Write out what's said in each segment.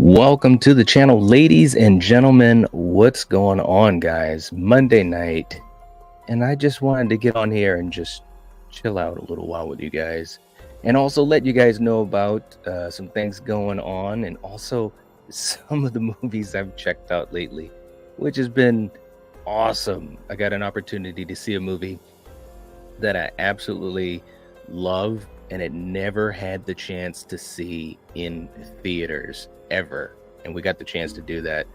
Welcome to the channel, ladies and gentlemen. What's going on, guys? Monday night, and I just wanted to get on here and just chill out a little while with you guys, and also let you guys know about some things going on, and also some of the movies I've checked out lately, which has been awesome. I got an opportunity to see a movie that I absolutely love, and it never had the chance to see in theaters ever. And we got the chance to do that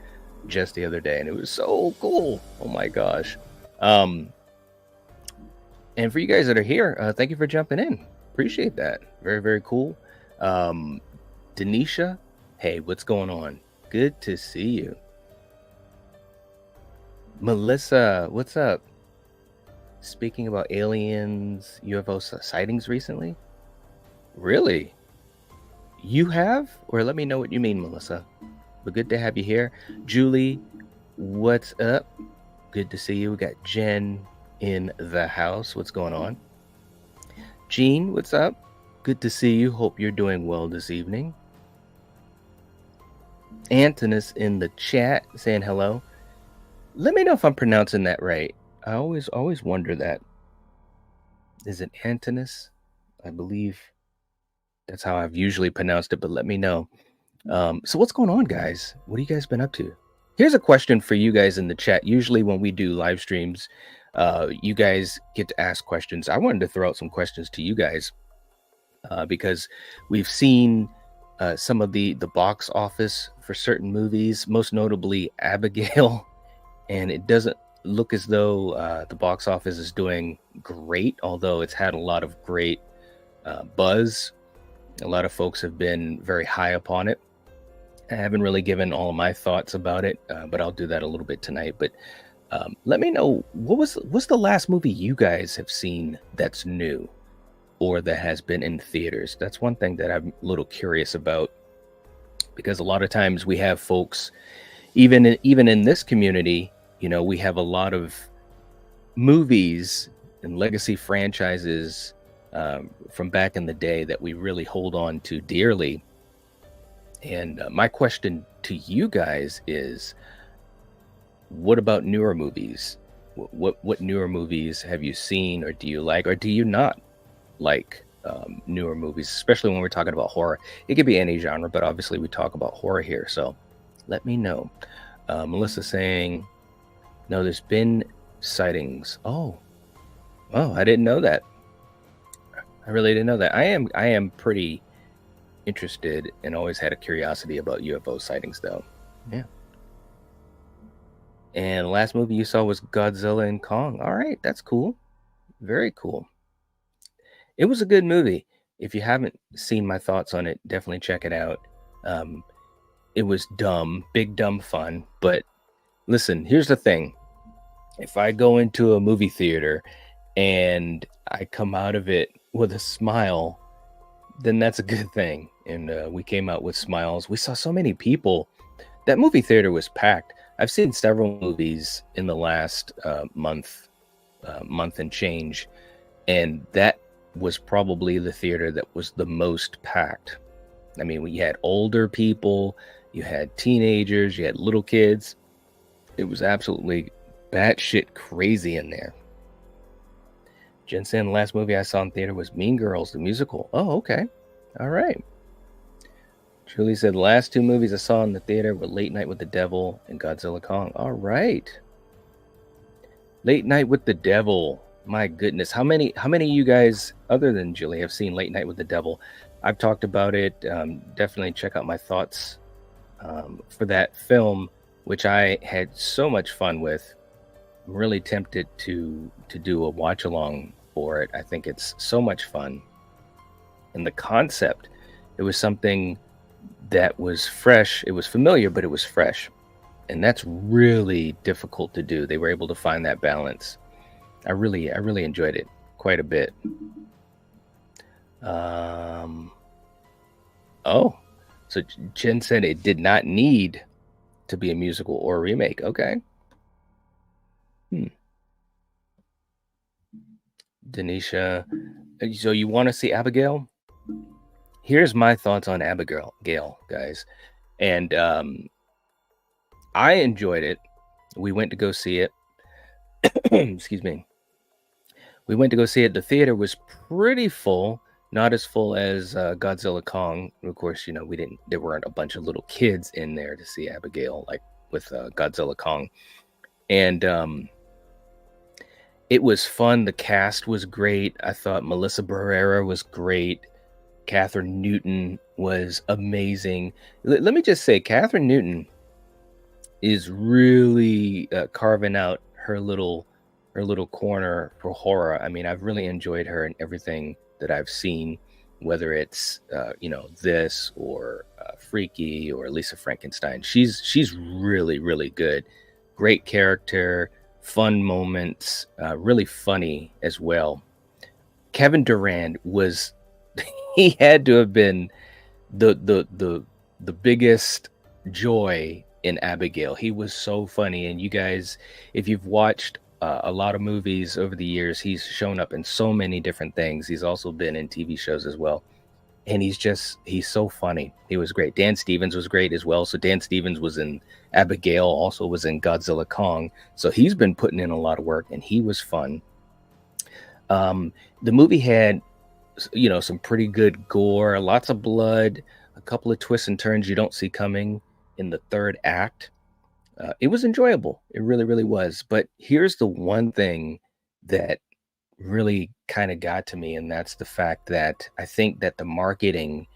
just the other day, and it was so cool. Oh my gosh. And for you guys that are here, thank you for jumping in. Appreciate that. Very, very cool. Denisha, hey, what's going on? Good to see you. Melissa, what's up? Speaking about aliens, UFO sightings recently? Really? You have? Or let me know what you mean, Melissa. But good to have you here. Julie, what's up? Good to see you. We got Jen in the house. What's going on? Jean, what's up? Good to see you. Hope you're doing well this evening. Antonis in the chat saying hello. Let me know if I'm pronouncing that right. I always wonder that. Is it Antonis? I believe that's how I've usually pronounced it, but let me know. So what's going on, guys? What have you guys been up to? Here's a question for you guys in the chat. Usually when we do live streams, you guys get to ask questions. I wanted to throw out some questions to you guys because we've seen some of the box office for certain movies, most notably Abigail, and it doesn't look as though the box office is doing great, although it's had a lot of great buzz. A lot of folks have been very high upon it. I haven't really given all of my thoughts about it, but I'll do that a little bit tonight. But let me know, what's the last movie you guys have seen that's new or that has been in theaters? That's one thing that I'm a little curious about, because a lot of times we have folks, even in this community, you know, we have a lot of movies and legacy franchises from back in the day that we really hold on to dearly. And my question to you guys is, what about newer movies? What newer movies have you seen, or do you like, or do you not like newer movies, especially when we're talking about horror? It could be any genre, but obviously we talk about horror here, so let me know. Melissa saying, no, there's been sightings. Oh, I didn't know that. I really didn't know that. I am pretty interested and always had a curiosity about UFO sightings, though. Yeah. And the last movie you saw was Godzilla and Kong. All right, that's cool. Very cool. It was a good movie. If you haven't seen my thoughts on it, definitely check it out. It was dumb, big dumb fun. But listen, here's the thing. If I go into a movie theater and I come out of it with a smile, then that's a good thing. And we came out with smiles. We saw so many people. That movie theater was packed. I've seen several movies in the last month and change, and that was probably the theater that was the most packed. I mean, we had older people, you had teenagers, you had little kids. It was absolutely batshit crazy in there. Jensen, the last movie I saw in theater was Mean Girls, the musical. Oh, okay. All right. Julie said the last two movies I saw in the theater were Late Night with the Devil and Godzilla Kong. All right. Late Night with the Devil. My goodness. How many of you guys, other than Julie, have seen Late Night with the Devil? I've talked about it. Definitely check out my thoughts for that film, which I had so much fun with. I'm really tempted to do a watch along for it. I think it's so much fun. And the concept, it was something that was fresh. It was familiar, but it was fresh. And that's really difficult to do. They were able to find that balance. I really enjoyed it quite a bit. Oh, so Jen said it did not need to be a musical or a remake. Okay. Denisha, so you want to see Abigail? Here's my thoughts on Abigail, guys. And I enjoyed it. We went to go see it. Excuse me. We went to go see it. The theater was pretty full, not as full as Godzilla Kong. Of course, there weren't a bunch of little kids in there to see Abigail like with Godzilla Kong. And it was fun. The cast was great. I thought Melissa Barrera was great. Catherine Newton was amazing. Let me just say, Catherine Newton is really carving out her little corner for horror. I mean, I've really enjoyed her in everything that I've seen, whether it's this or Freaky or Lisa Frankenstein. She's really, really good. Great character, fun moments, really funny as well. Kevin Durand was he had to have been the biggest joy in Abigail. He was so funny, and you guys, if you've watched a lot of movies over the years, he's shown up in so many different things. He's also been in TV shows as well, and he's so funny. He was great. Dan Stevens was great as well. So Dan Stevens was in Abigail, also was in Godzilla Kong. So he's been putting in a lot of work, and he was fun. The movie had some pretty good gore, lots of blood, a couple of twists and turns you don't see coming in the third act. It was enjoyable. It really, really was. But here's the one thing that really kind of got to me, and that's the fact that I think that the marketing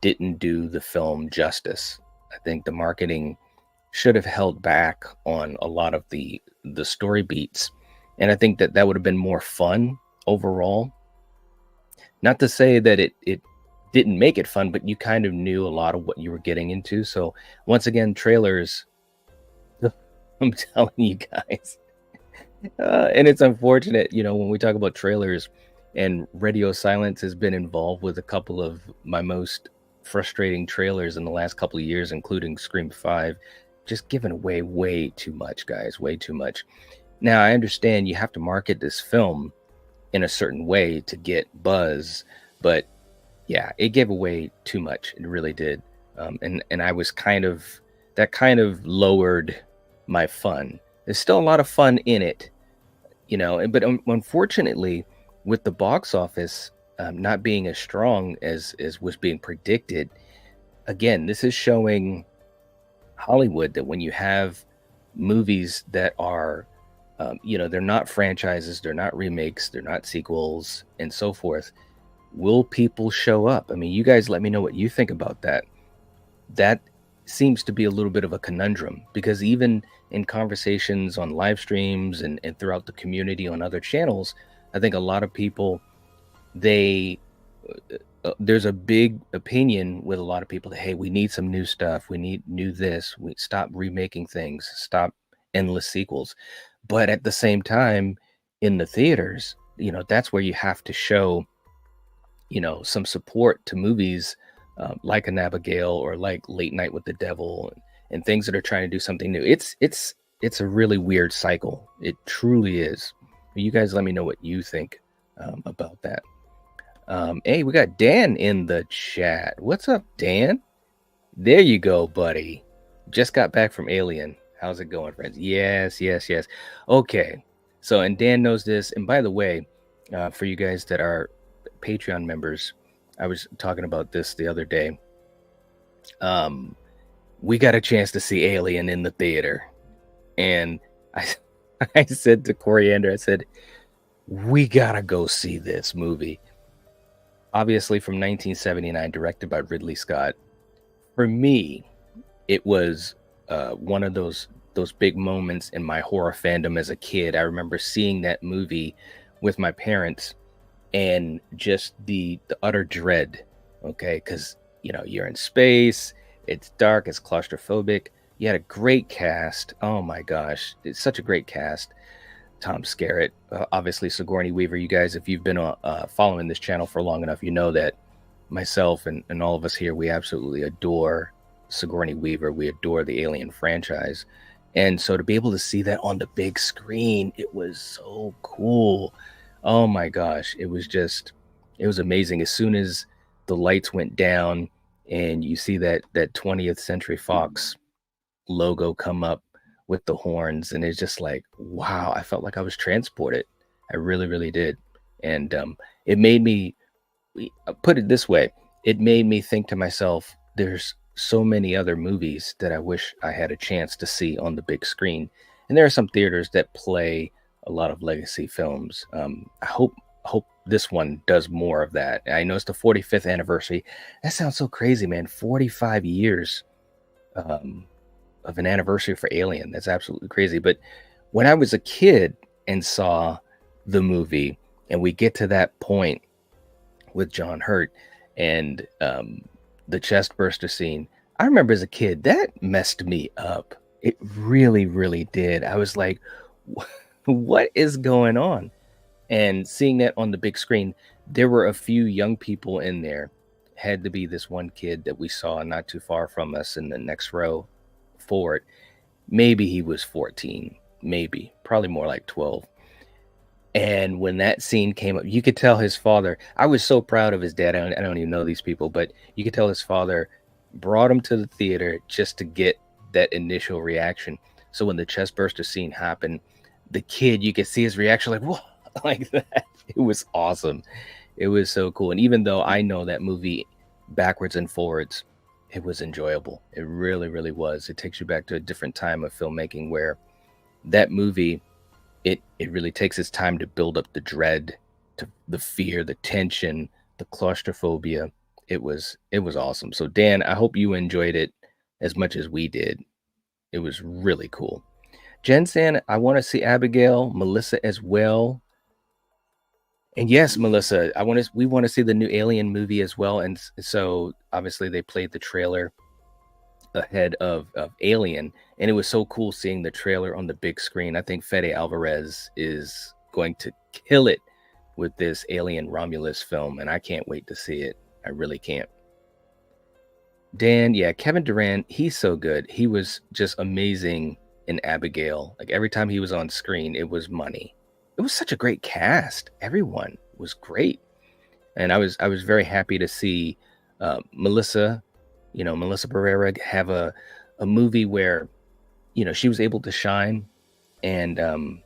didn't do the film justice. I think the marketing should have held back on a lot of the story beats, and I think that would have been more fun overall. Not to say that it didn't make it fun, but you kind of knew a lot of what you were getting into. So once again, trailers, I'm telling you guys, and it's unfortunate, when we talk about trailers, and Radio Silence has been involved with a couple of my most frustrating trailers in the last couple of years, including Scream 5, just giving away way too much, guys, way too much. Now, I understand you have to market this film in a certain way to get buzz, but yeah, it gave away too much. It really did. And I was kind of lowered my fun. There's still a lot of fun in it, but unfortunately, with the box office not being as strong as was being predicted, again, this is showing Hollywood that when you have movies that are, they're not franchises, they're not remakes, they're not sequels, and so forth, will people show up? I mean, you guys let me know what you think about that. That seems to be a little bit of a conundrum, because even in conversations on live streams and throughout the community on other channels, I think a lot of people, there's a big opinion with a lot of people that, hey, we need some new stuff, we need new this, we stop remaking things, stop endless sequels. But at the same time, in the theaters, that's where you have to show some support to movies like an Abigail or like Late Night with the Devil, and things that are trying to do something new. It's a really weird cycle. It truly is. You guys let me know what you think about that. Hey, we got Dan in the chat. What's up, Dan? There you go, buddy. Just got back from Alien. How's it going, friends? Yes. Okay. So, and Dan knows this. And by the way, for you guys that are Patreon members, I was talking about this the other day. We got a chance to see Alien in the theater, and I said to Coriander, I said, we gotta go see this movie. Obviously from 1979, directed by Ridley Scott. For me, it was one of those big moments in my horror fandom as a kid. I remember seeing that movie with my parents, and just the utter dread, okay? Because, you're in space, it's dark, it's claustrophobic. You had a great cast. Oh my gosh, it's such a great cast. Tom Skerritt, obviously Sigourney Weaver. You guys, if you've been following this channel for long enough, you know that myself and all of us here, we absolutely adore Sigourney Weaver. We adore the Alien franchise. And so to be able to see that on the big screen, it was so cool. Oh my gosh, it was amazing. As soon as the lights went down and you see that 20th Century Fox logo come up with the horns, and it's just like, wow, I felt like I was transported. I really, really did. And it made me put it this way, it made me think to myself, there's so many other movies that I wish I had a chance to see on the big screen. And there are some theaters that play a lot of legacy films. I hope this one does more of that. I know it's the 45th anniversary. That sounds so crazy, man. 45 years um, of an anniversary for Alien. That's absolutely crazy. But when I was a kid and saw the movie, and we get to that point with John Hurt and the chest burster scene, I remember as a kid that messed me up. It really, really did. I was like, what is going on? And seeing that on the big screen, there were a few young people in there. Had to be this one kid that we saw not too far from us in the next row forward. Maybe he was 14, maybe, probably more like 12. And when that scene came up, you could tell his father, I was so proud of his dad. I don't even know these people, but you could tell his father brought him to the theater just to get that initial reaction. So when the chest burster scene happened, the kid, you could see his reaction like, whoa, like that. It was awesome. It was so cool. And even though I know that movie backwards and forwards, it was enjoyable. It really, really was. It takes you back to a different time of filmmaking where that movie, it really takes its time to build up the dread, to the fear, the tension, the claustrophobia. It was awesome. So Dan, I hope you enjoyed it as much as we did. It was really cool. Jen saying, I want to see Abigail, Melissa as well. And yes, Melissa, we want to see the new Alien movie as well. And so obviously they played the trailer ahead of Alien, and it was so cool seeing the trailer on the big screen. I think Fede Alvarez is going to kill it with this Alien Romulus film, and I can't wait to see it. I really can't. Dan, yeah, Kevin Durant, he's so good. He was just amazing in Abigail. Like every time he was on screen, it was money. It was such a great cast. Everyone was great, and I was very happy to see Melissa, Melissa Barrera have a movie where she was able to shine, and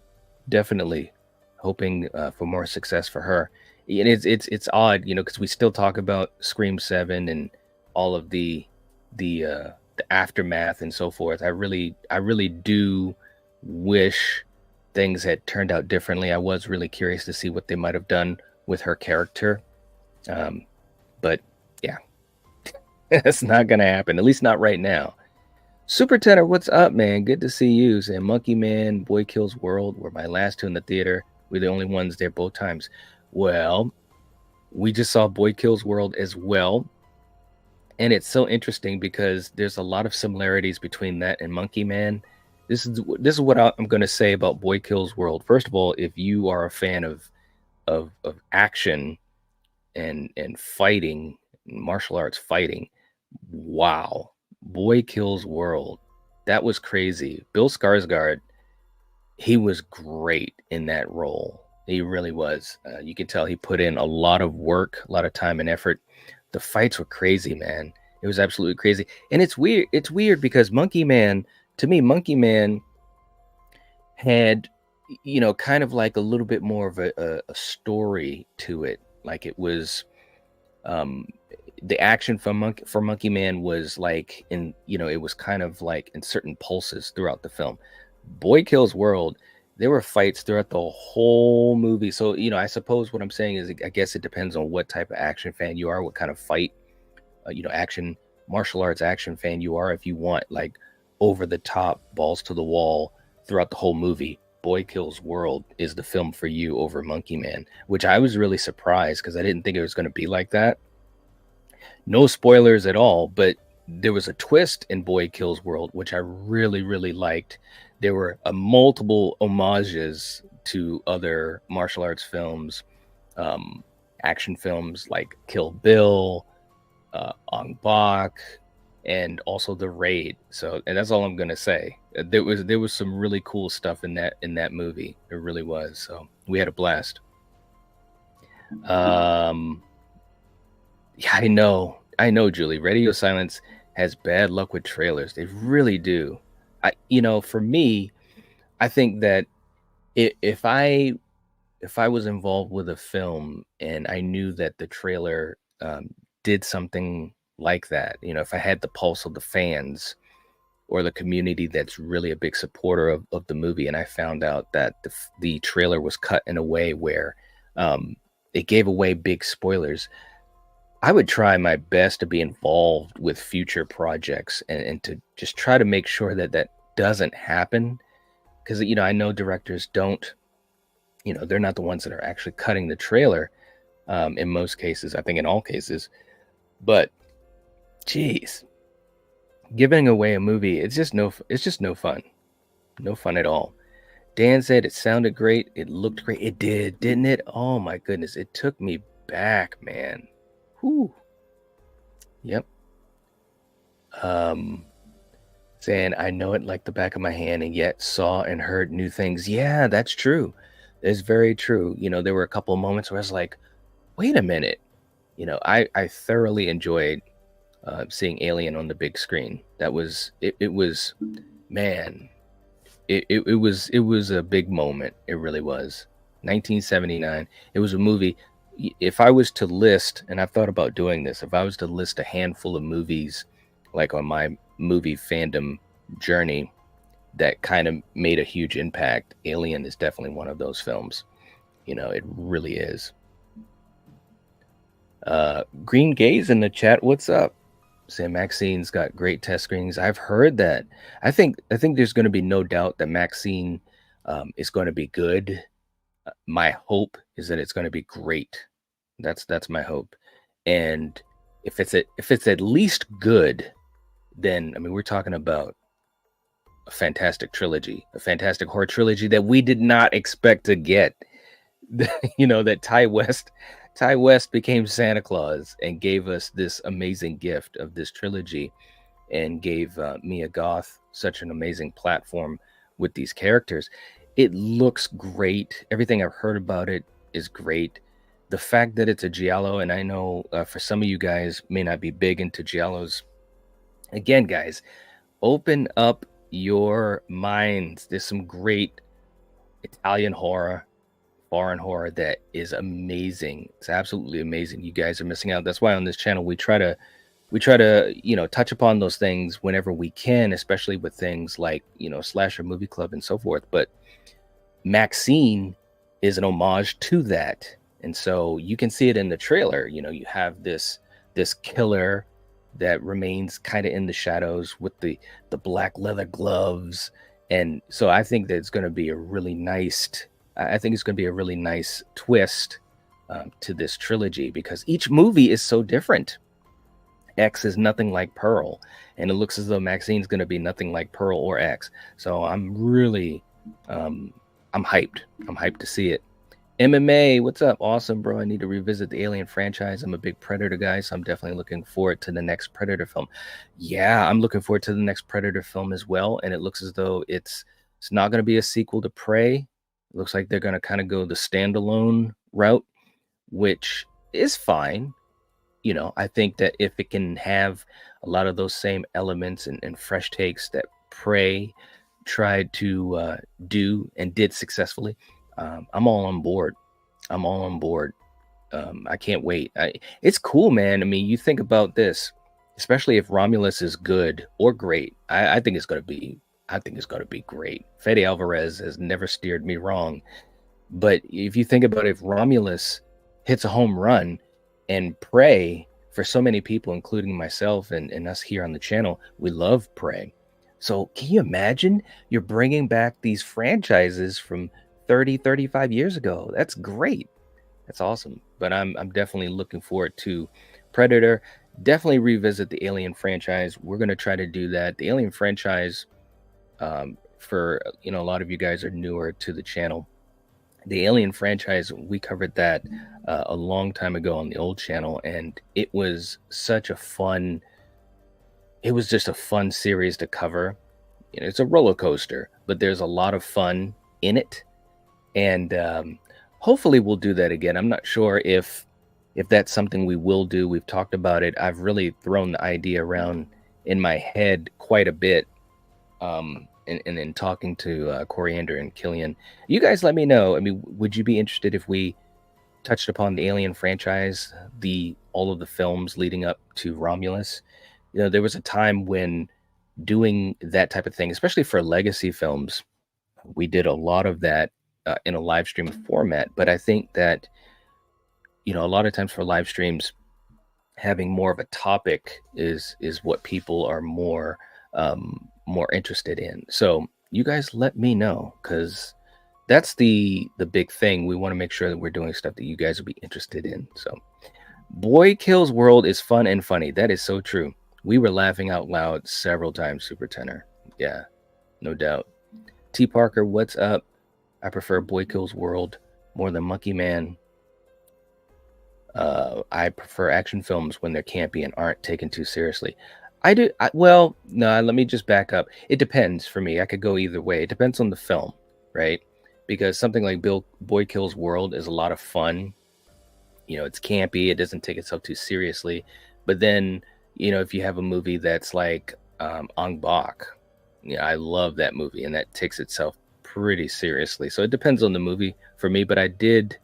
definitely hoping for more success for her. And it's odd, because we still talk about Scream 7 and all of the aftermath and so forth. I really do wish things had turned out differently. I was really curious to see what they might have done with her character, but yeah, it's not gonna happen. At least not right now. Super Tenor, what's up, man? Good to see you. Saying Monkey Man, Boy Kills World were my last two in the theater. We're the only ones there both times. Well, we just saw Boy Kills World as well. And it's so interesting because there's a lot of similarities between that and Monkey Man. This is what I'm going to say about Boy Kills World. First of all, if you are a fan of action and fighting, martial arts fighting, wow, Boy Kills World, that was crazy. Bill Skarsgård, he was great in that role. He really was. You can tell he put in a lot of work, a lot of time and effort. The fights were crazy, man. It was absolutely crazy. And it's weird. It's weird because Monkey Man, to me, Monkey Man had, kind of like a little bit more of a story to it. Like it was, the action for Monkey Man was like it was kind of like in certain pulses throughout the film. Boy Kills World, there were fights throughout the whole movie. So, I suppose what I'm saying is, I guess it depends on what type of action fan you are, what kind of fight, action, martial arts action fan you are. If you want like over the top, balls to the wall throughout the whole movie, Boy Kills World is the film for you over Monkey Man, which I was really surprised because I didn't think it was going to be like that. No spoilers at all, but there was a twist in Boy Kills World, which I really, really liked. There were multiple homages to other martial arts films, action films like Kill Bill, Ong Bak, and also The Raid. So, and that's all I'm gonna say. There was some really cool stuff in that movie. It really was. So we had a blast. Yeah, I know. I know, Julie. Radio silence has bad luck with trailers. They really do. For me, I think that if I was involved with a film and I knew that the trailer did something like that, if I had the pulse of the fans or the community that's really a big supporter of the movie, and I found out that the trailer was cut in a way where um, it gave away big spoilers, I would try my best to be involved with future projects and to just try to make sure that that doesn't happen. Because, I know directors don't, they're not the ones that are actually cutting the trailer in most cases, I think in all cases. But, geez, giving away a movie, it's just no fun. No fun at all. Dan said it sounded great. It looked great. It did, didn't it? Oh my goodness. It took me back, man. Whew. Yep. Um, Saying I know it like the back of my hand and yet saw and heard new things. Yeah, that's true. It's very true. There were a couple of moments where I was like, wait a minute. I thoroughly enjoyed seeing Alien on the big screen. That was it. It was, man. It was a big moment. It really was. 1979. It was a movie. If I was to list, and I've thought about doing this, if I was to list a handful of movies, like on my movie fandom journey, that kind of made a huge impact, Alien is definitely one of those films. It really is. Green Gaze in the chat. What's up? Saying Maxxine's got great test screenings. I've heard that. I think there's going to be no doubt that Maxxine is going to be good. My hope is that it's going to be great. That's my hope. And if it's at least good, then we're talking about a fantastic trilogy, a fantastic horror trilogy that we did not expect to get. That Ty West became Santa Claus and gave us this amazing gift of this trilogy, and gave Mia Goth such an amazing platform with these characters. It looks great. Everything I've heard about it is great. The fact that it's a giallo, and I know for some of you guys may not be big into giallos. Again, guys, open up your minds. There's some great Italian horror, foreign horror that is amazing. It's absolutely amazing. You guys are missing out. That's why on this channel we try to touch upon those things whenever we can, especially with things like Slasher Movie Club and so forth. But Maxxine is an homage to that, and so you can see it in the trailer. You have this killer that remains kind of in the shadows with the black leather gloves, and so I think that it's going to be a really nice. I think it's going to be a really nice twist to this trilogy, because each movie is so different. X is nothing like Pearl, and it looks as though Maxxine's going to be nothing like Pearl or X. So I'm really, I'm hyped. I'm hyped to see it. MMA, what's up? Awesome, bro. I need to revisit the Alien franchise. I'm a big Predator guy, so I'm definitely looking forward to the next Predator film. Yeah, I'm looking forward to the next Predator film as well, and it looks as though it's not going to be a sequel to Prey. It looks like they're going to kind of go the standalone route, which is fine. I think that if it can have a lot of those same elements and fresh takes that Prey tried to do and did successfully, I'm all on board. I'm all on board. I can't wait. It's cool, man. You think about this, especially if Romulus is good or great. I think it's going to be. I think it's going to be great. Fede Alvarez has never steered me wrong. But if you think about it, if Romulus hits a home run, and Prey, for so many people, including myself and us here on the channel, we love Prey. So can you imagine you're bringing back these franchises from 30, 35 years ago? That's great. That's awesome. But I'm definitely looking forward to Predator. Definitely revisit the Alien franchise. We're going to try to do that. The Alien franchise, for a lot of you guys are newer to the channel. The Alien franchise, we covered that a long time ago on the old channel, and it was just a fun series to cover. It's a roller coaster, but there's a lot of fun in it, and hopefully we'll do that again. I'm not sure if if that's something we will do. We've talked about it. I've really thrown the idea around in my head quite a bit. And in talking to Coriander and Killian, you guys let me know. I mean, would you be interested if we touched upon the Alien franchise, all of the films leading up to Romulus? You know, there was a time when doing that type of thing, especially for legacy films, we did a lot of that in a live stream format. But I think that, you know, a lot of times for live streams, having more of a topic is what people are more interested in. So you guys let me know, because that's the big thing. We want to make sure that we're doing stuff that you guys will be interested in. So Boy Kills World is fun and funny. That is so true. We were laughing out loud several times, Super Tenor. Yeah, no doubt. T Parker, what's up? I prefer Boy Kills World more than Monkey Man. I prefer action films when they're campy and aren't taken too seriously. I do. Well, no, let me just back up. It depends for me. I could go either way. It depends on the film, right? Because something like Boy Kills World is a lot of fun. You know, it's campy. It doesn't take itself too seriously. But then, you know, if you have a movie that's like Ong Bak, yeah, I love that movie, and that takes itself pretty seriously. So it depends on the movie for me. But I did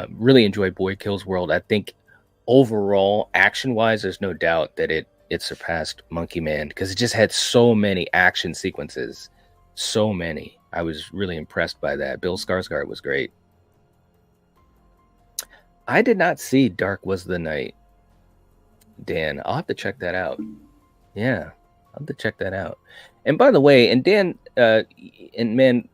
really enjoy Boy Kills World. I think overall, action-wise, there's no doubt that it surpassed Monkey Man, because it just had so many action sequences. So many. I was really impressed by that. Bill Skarsgård was great. I did not see Dark Was the Night, Dan. I'll have to check that out. Yeah, I'll have to check that out. And by the way, and Dan, and man,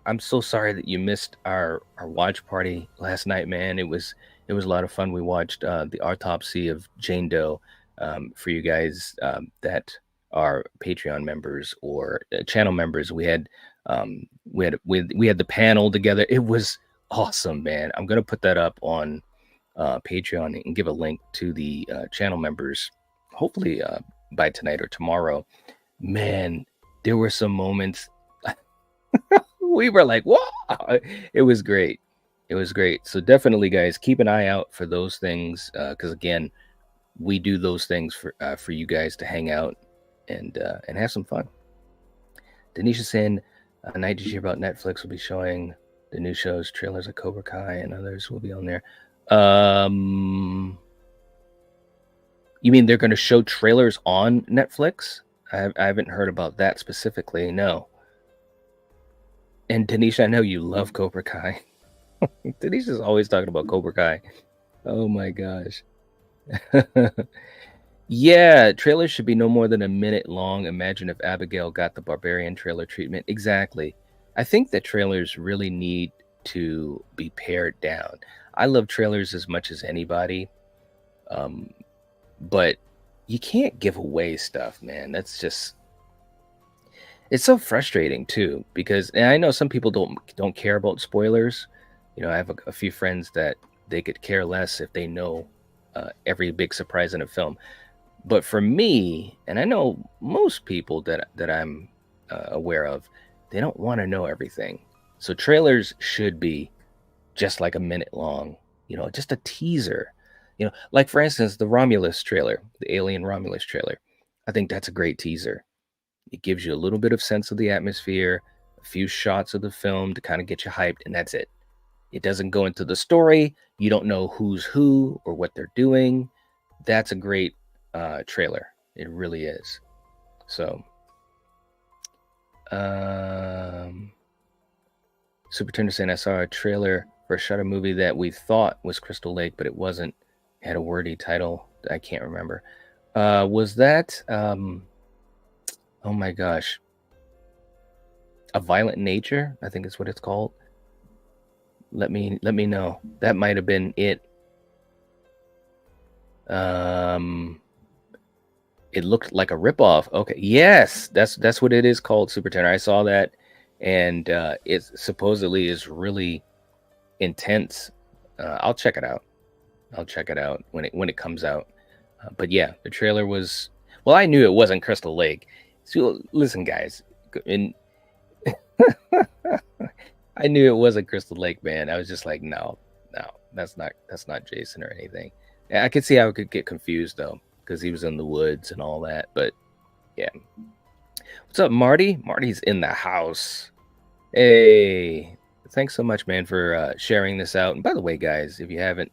I'm so sorry that you missed our watch party last night, man. It was a lot of fun. We watched the autopsy of Jane Doe. For you guys that are Patreon members or channel members, we had the panel together. It was awesome, man. I'm gonna put that up on Patreon and give a link to the channel members, hopefully by tonight or tomorrow. Man, there were some moments we were like, "Whoa!" It was great. It was great. So definitely, guys, keep an eye out for those things, because again, we do those things for you guys to hang out and have some fun. Denisha saying, "Night, did you hear about Netflix will be showing the new shows, trailers of Cobra Kai and others will be on there." You mean they're going to show trailers on Netflix? I haven't heard about that specifically. No. And Tanisha, I know you love Cobra Kai. Tanisha's always talking about Cobra Kai. Oh my gosh. Yeah, trailers should be no more than a minute long. Imagine if Abigail got the Barbarian trailer treatment. Exactly. I think that trailers really need to be pared down. I love trailers as much as anybody. But you can't give away stuff, man. That's just, it's so frustrating too, because, and I know some people don't care about spoilers. You know, I have a few friends that they could care less if they know every big surprise in a film. But for me, and I know most people that I'm aware of, they don't want to know everything. So trailers should be just like a minute long, you know, just a teaser. You know, like for instance, the Romulus trailer, the Alien Romulus trailer. I think that's a great teaser. It gives you a little bit of sense of the atmosphere, a few shots of the film to kind of get you hyped, and that's it. It doesn't go into the story. You don't know who's who or what they're doing. That's a great trailer. It really is. So, Super Tender saying, I saw a trailer for a Shudder movie that we thought was Crystal Lake, but it wasn't. It had a wordy title that I can't remember. Was that, oh my gosh, A Violent Nature? I think is what it's called. Let me know. That might have been it. It looked like a ripoff. Okay, yes, that's what it is called, Super Tenor. I saw that, and it supposedly is really intense. I'll check it out. I'll check it out when it comes out. But yeah, the trailer was, well, I knew it wasn't Crystal Lake. So listen, guys, and I knew it wasn't Crystal Lake, man. I was just like, no, That's not Jason or anything. I could see how it could get confused though, because he was in the woods and all that. But yeah. What's up, Marty? Marty's in the house. Hey, thanks so much, man, for sharing this out. And by the way, guys, if you haven't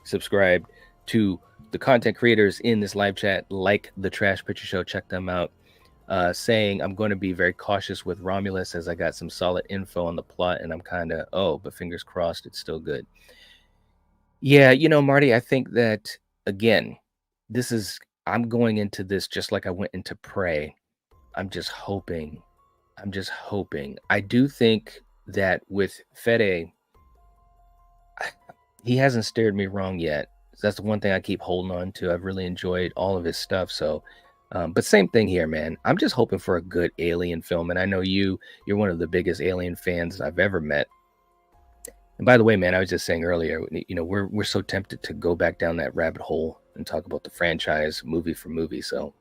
subscribed to the content creators in this live chat, like the Trash Picture Show, check them out. Saying I'm going to be very cautious with Romulus as I got some solid info on the plot, and I'm kind of, but fingers crossed it's still good. Yeah, Marty, I think that, again, I'm going into this just like I went into Prey. I'm just hoping. I do think that with Fede, he hasn't steered me wrong yet. That's the one thing I keep holding on to. I've really enjoyed all of his stuff. So, but same thing here, man. I'm just hoping for a good Alien film. And I know you're one of the biggest Alien fans I've ever met. And by the way, man, I was just saying earlier, we're so tempted to go back down that rabbit hole and talk about the franchise movie for movie. So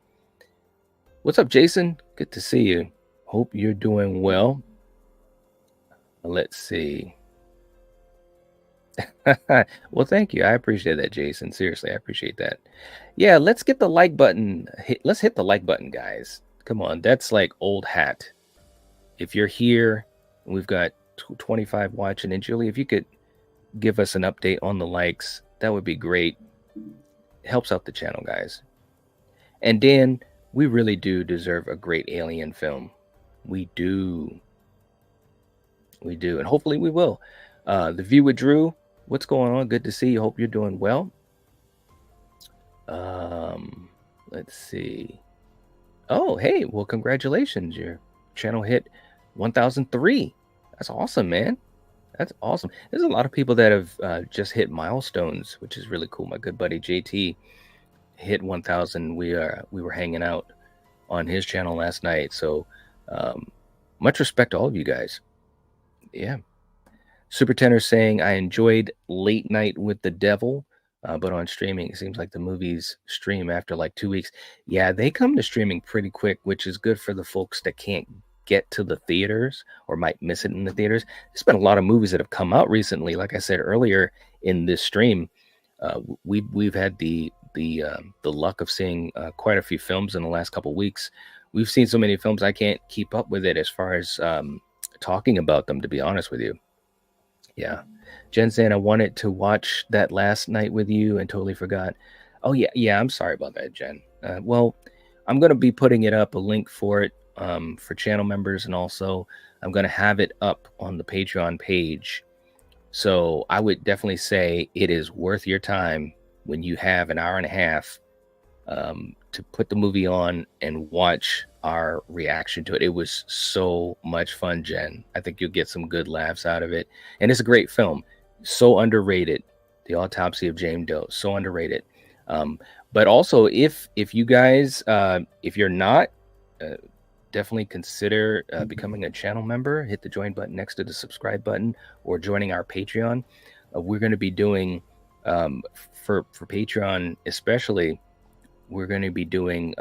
what's up, Jason? Good to see you. Hope you're doing well. Let's see. Well, thank you. I appreciate that, Jason. Seriously, I appreciate that. Yeah, let's get the like button. Let's hit the like button, guys. Come on, that's like old hat. If you're here, we've got 25 watching. And Julie, if you could give us an update on the likes, that would be great. It helps out the channel, guys. And Dan, we really do deserve a great Alien film. We do. And hopefully we will. The View with Drew, what's going on? Good to see you. Hope you're doing well. Let's see. Oh, hey, well, congratulations. Your channel hit 1,003. That's awesome, man. That's awesome. There's a lot of people that have just hit milestones, which is really cool. My good buddy JT hit 1,000. We were hanging out on his channel last night. So much respect to all of you guys. Yeah. Super Tenor saying, I enjoyed Late Night with the Devil, but on streaming, it seems like the movies stream after like 2 weeks. Yeah, they come to streaming pretty quick, which is good for the folks that can't get to the theaters or might miss it in the theaters. There's been a lot of movies that have come out recently. Like I said earlier in this stream, we've had the luck of seeing quite a few films in the last couple weeks. We've seen so many films I can't keep up with it as far as talking about them, to be honest with you. Yeah. Jen saying, I wanted to watch that last night with you and totally forgot. Oh, yeah. I'm sorry about that, Jen. Well, I'm going to be putting it up, a link for it for channel members. And also, I'm going to have it up on the Patreon page. So I would definitely say it is worth your time when you have an hour and a half to put the movie on and watch our reaction to it. It was so much fun, Jen. I think you'll get some good laughs out of it. And it's a great film. So underrated. The Autopsy of Jane Doe. So underrated. But also, if you guys, if you're not, definitely consider becoming a channel member. Hit the join button next to the subscribe button or joining our Patreon. We're going to be doing, for Patreon especially, we're going to be doing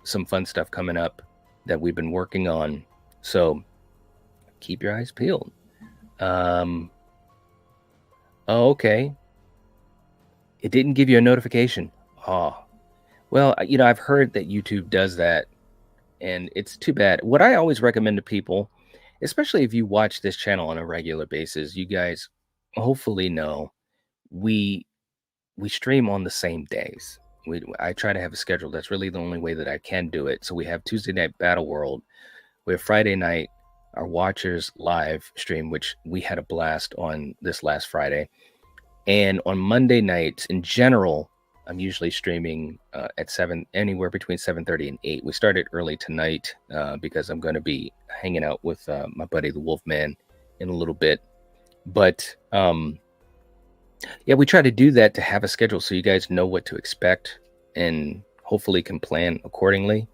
some fun stuff coming up that we've been working on. So keep your eyes peeled. Oh, okay. It didn't give you a notification. Oh, well, I've heard that YouTube does that, and it's too bad. What I always recommend to people, especially if you watch this channel on a regular basis, you guys hopefully know we stream on the same days. I try to have a schedule. That's really the only way that I can do it. So we have Tuesday night Battle World. We have Friday night, our Watchers live stream, which we had a blast on this last Friday. And on Monday nights, in general, I'm usually streaming at 7, anywhere between 7:30 and 8. We started early tonight because I'm going to be hanging out with my buddy, the Wolfman, in a little bit. But yeah, we try to do that to have a schedule so you guys know what to expect and hopefully can plan accordingly.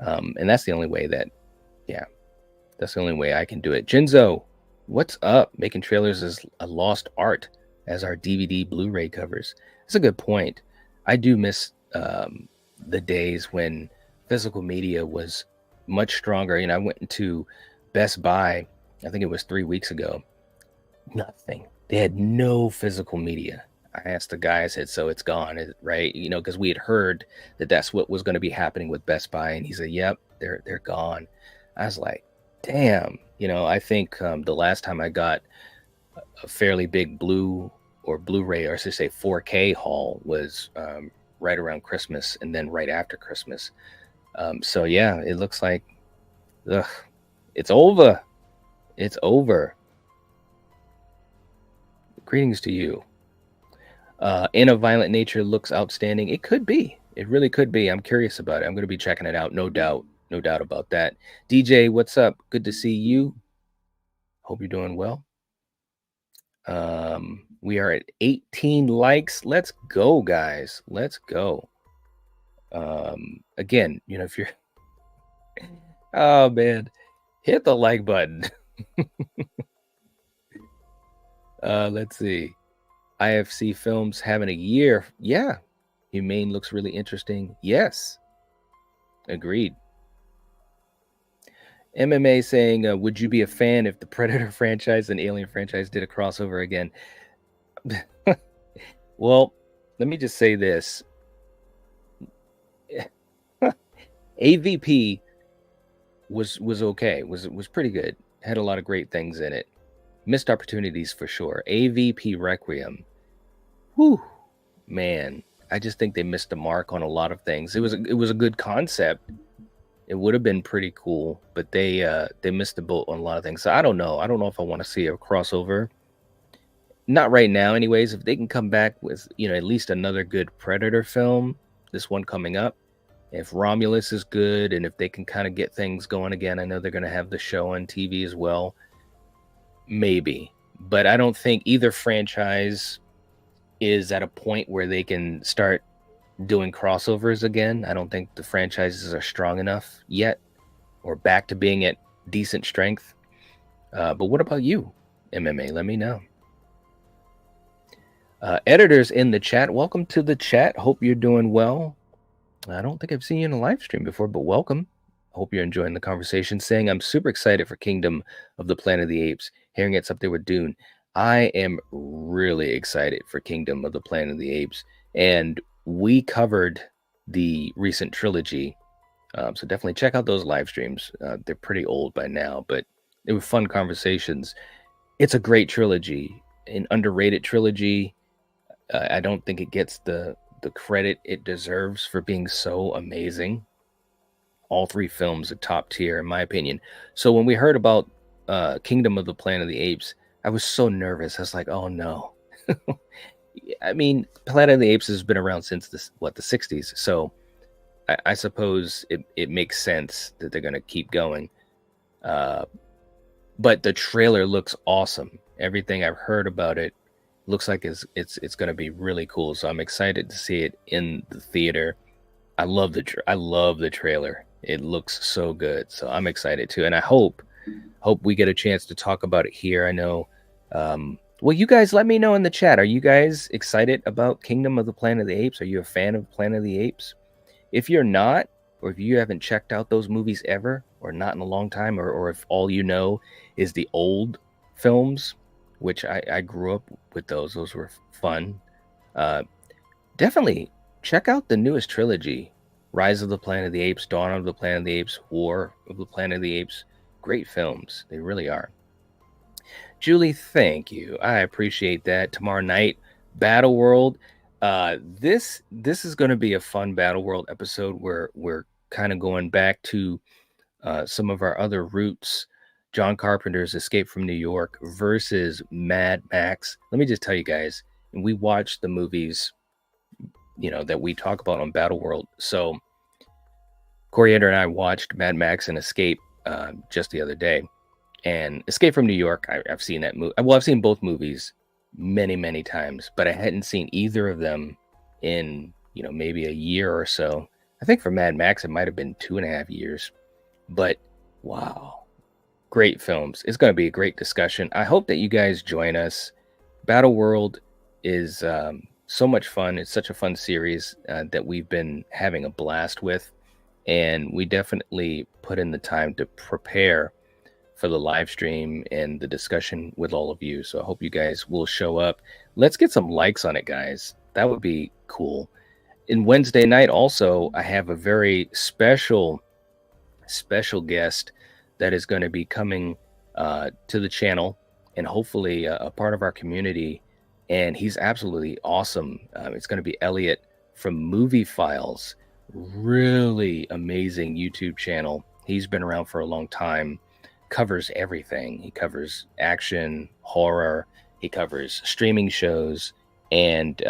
And that's the only way that's the only way I can do it. Jinzo, what's up? Making trailers is a lost art as our DVD Blu-ray covers. That's a good point. I do miss the days when physical media was much stronger. I went into Best Buy, I think it was 3 weeks ago. Nothing. They had no physical media. I asked the guy, I said, so it's gone, right? Because we had heard that that's what was going to be happening with Best Buy. And he said, yep, they're gone. I was like, damn. I think the last time I got a fairly big Blu-ray, or I should say 4K haul, was right around Christmas and then right after Christmas. So yeah, it looks like ugh, it's over. It's over. Greetings to you. In a Violent Nature looks outstanding. It could be. It really could be. I'm curious about it. I'm going to be checking it out. No doubt. No doubt about that. DJ, what's up? Good to see you. Hope you're doing well. We are at 18 likes. Let's go, guys. Let's go. Again, if you're, oh man, hit the like button. Let's see. IFC Films having a year. Yeah. Humane looks really interesting. Yes. Agreed. MMA saying, would you be a fan if the Predator franchise and Alien franchise did a crossover again? Well, let me just say this. AVP was okay. Was pretty good. Had a lot of great things in it. Missed opportunities for sure. AVP Requiem. Whew, man. I just think they missed the mark on a lot of things. It was a good concept. It would have been pretty cool, but they missed the boat on a lot of things. So I don't know. I don't know if I want to see a crossover. Not right now, anyways. If they can come back with, at least another good Predator film, this one coming up. If Romulus is good, and if they can kind of get things going again, I know they're going to have the show on TV as well. Maybe. But I don't think either franchise is at a point where they can start doing crossovers again. I don't think the franchises are strong enough yet, or back to being at decent strength. But what about you, MMA? Let me know. Editors in the chat, welcome to the chat. Hope you're doing well. I don't think I've seen you in a live stream before, but welcome. Hope you're enjoying the conversation. Saying I'm super excited for Kingdom of the Planet of the Apes. Hearing it's up there with Dune. I am really excited for Kingdom of the Planet of the Apes. And we covered the recent trilogy. So definitely check out those live streams. They're pretty old by now, but they were fun conversations. It's a great trilogy, an underrated trilogy. I don't think it gets the credit it deserves for being so amazing. All three films are top tier, in my opinion. So when we heard about Kingdom of the Planet of the Apes, I was so nervous. I was like, oh no. I mean, Planet of the Apes has been around since the 60s. So I suppose it makes sense that they're going to keep going. But the trailer looks awesome. Everything I've heard about it looks like it's going to be really cool. So I'm excited to see it in the theater. I love the trailer. It looks so good. So I'm excited too. And I hope we get a chance to talk about it here. I know. Well, you guys let me know in the chat. Are you guys excited about Kingdom of the Planet of the Apes? Are you a fan of Planet of the Apes? If you're not, or if you haven't checked out those movies ever, or not in a long time, or if all you know is the old films, which I grew up with those were fun. Definitely check out the newest trilogy, Rise of the Planet of the Apes, Dawn of the Planet of the Apes, War of the Planet of the Apes. Great films. They really are. Julie, thank you. I appreciate that. Tomorrow night, Battle World. This is going to be a fun Battle World episode where we're kind of going back to some of our other roots. John Carpenter's Escape from New York versus Mad Max. Let me just tell you guys, we watched the movies, that we talk about on Battle World. So Coriander and I watched Mad Max and Escape just the other day. And Escape from New York, I've seen that movie. Well, I've seen both movies many, many times, but I hadn't seen either of them in, maybe a year or so. I think for Mad Max, it might have been 2.5 years. But wow, great films. It's going to be a great discussion. I hope that you guys join us. Battle World is so much fun. It's such a fun series that we've been having a blast with. And we definitely put in the time to prepare for the live stream and the discussion with all of you. So I hope you guys will show up. Let's get some likes on it, guys. That would be cool. And Wednesday night also, I have a very special guest that is going to be coming to the channel and hopefully a part of our community. And he's absolutely awesome. It's going to be Elliot from Movie Files. Really amazing YouTube channel. He's been around for a long time, covers everything. He covers action, horror, he covers streaming shows, and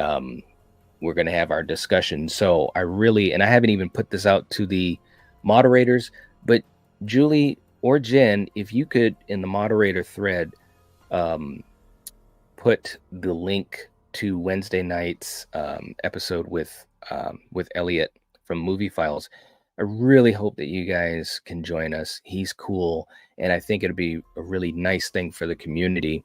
we're going to have our discussion. So I haven't even put this out to the moderators, but Julie or Jen, if you could, in the moderator thread, put the link to Wednesday night's episode with Elliot from Movie Files. I really hope that you guys can join us. He's cool, and I think it'll be a really nice thing for the community,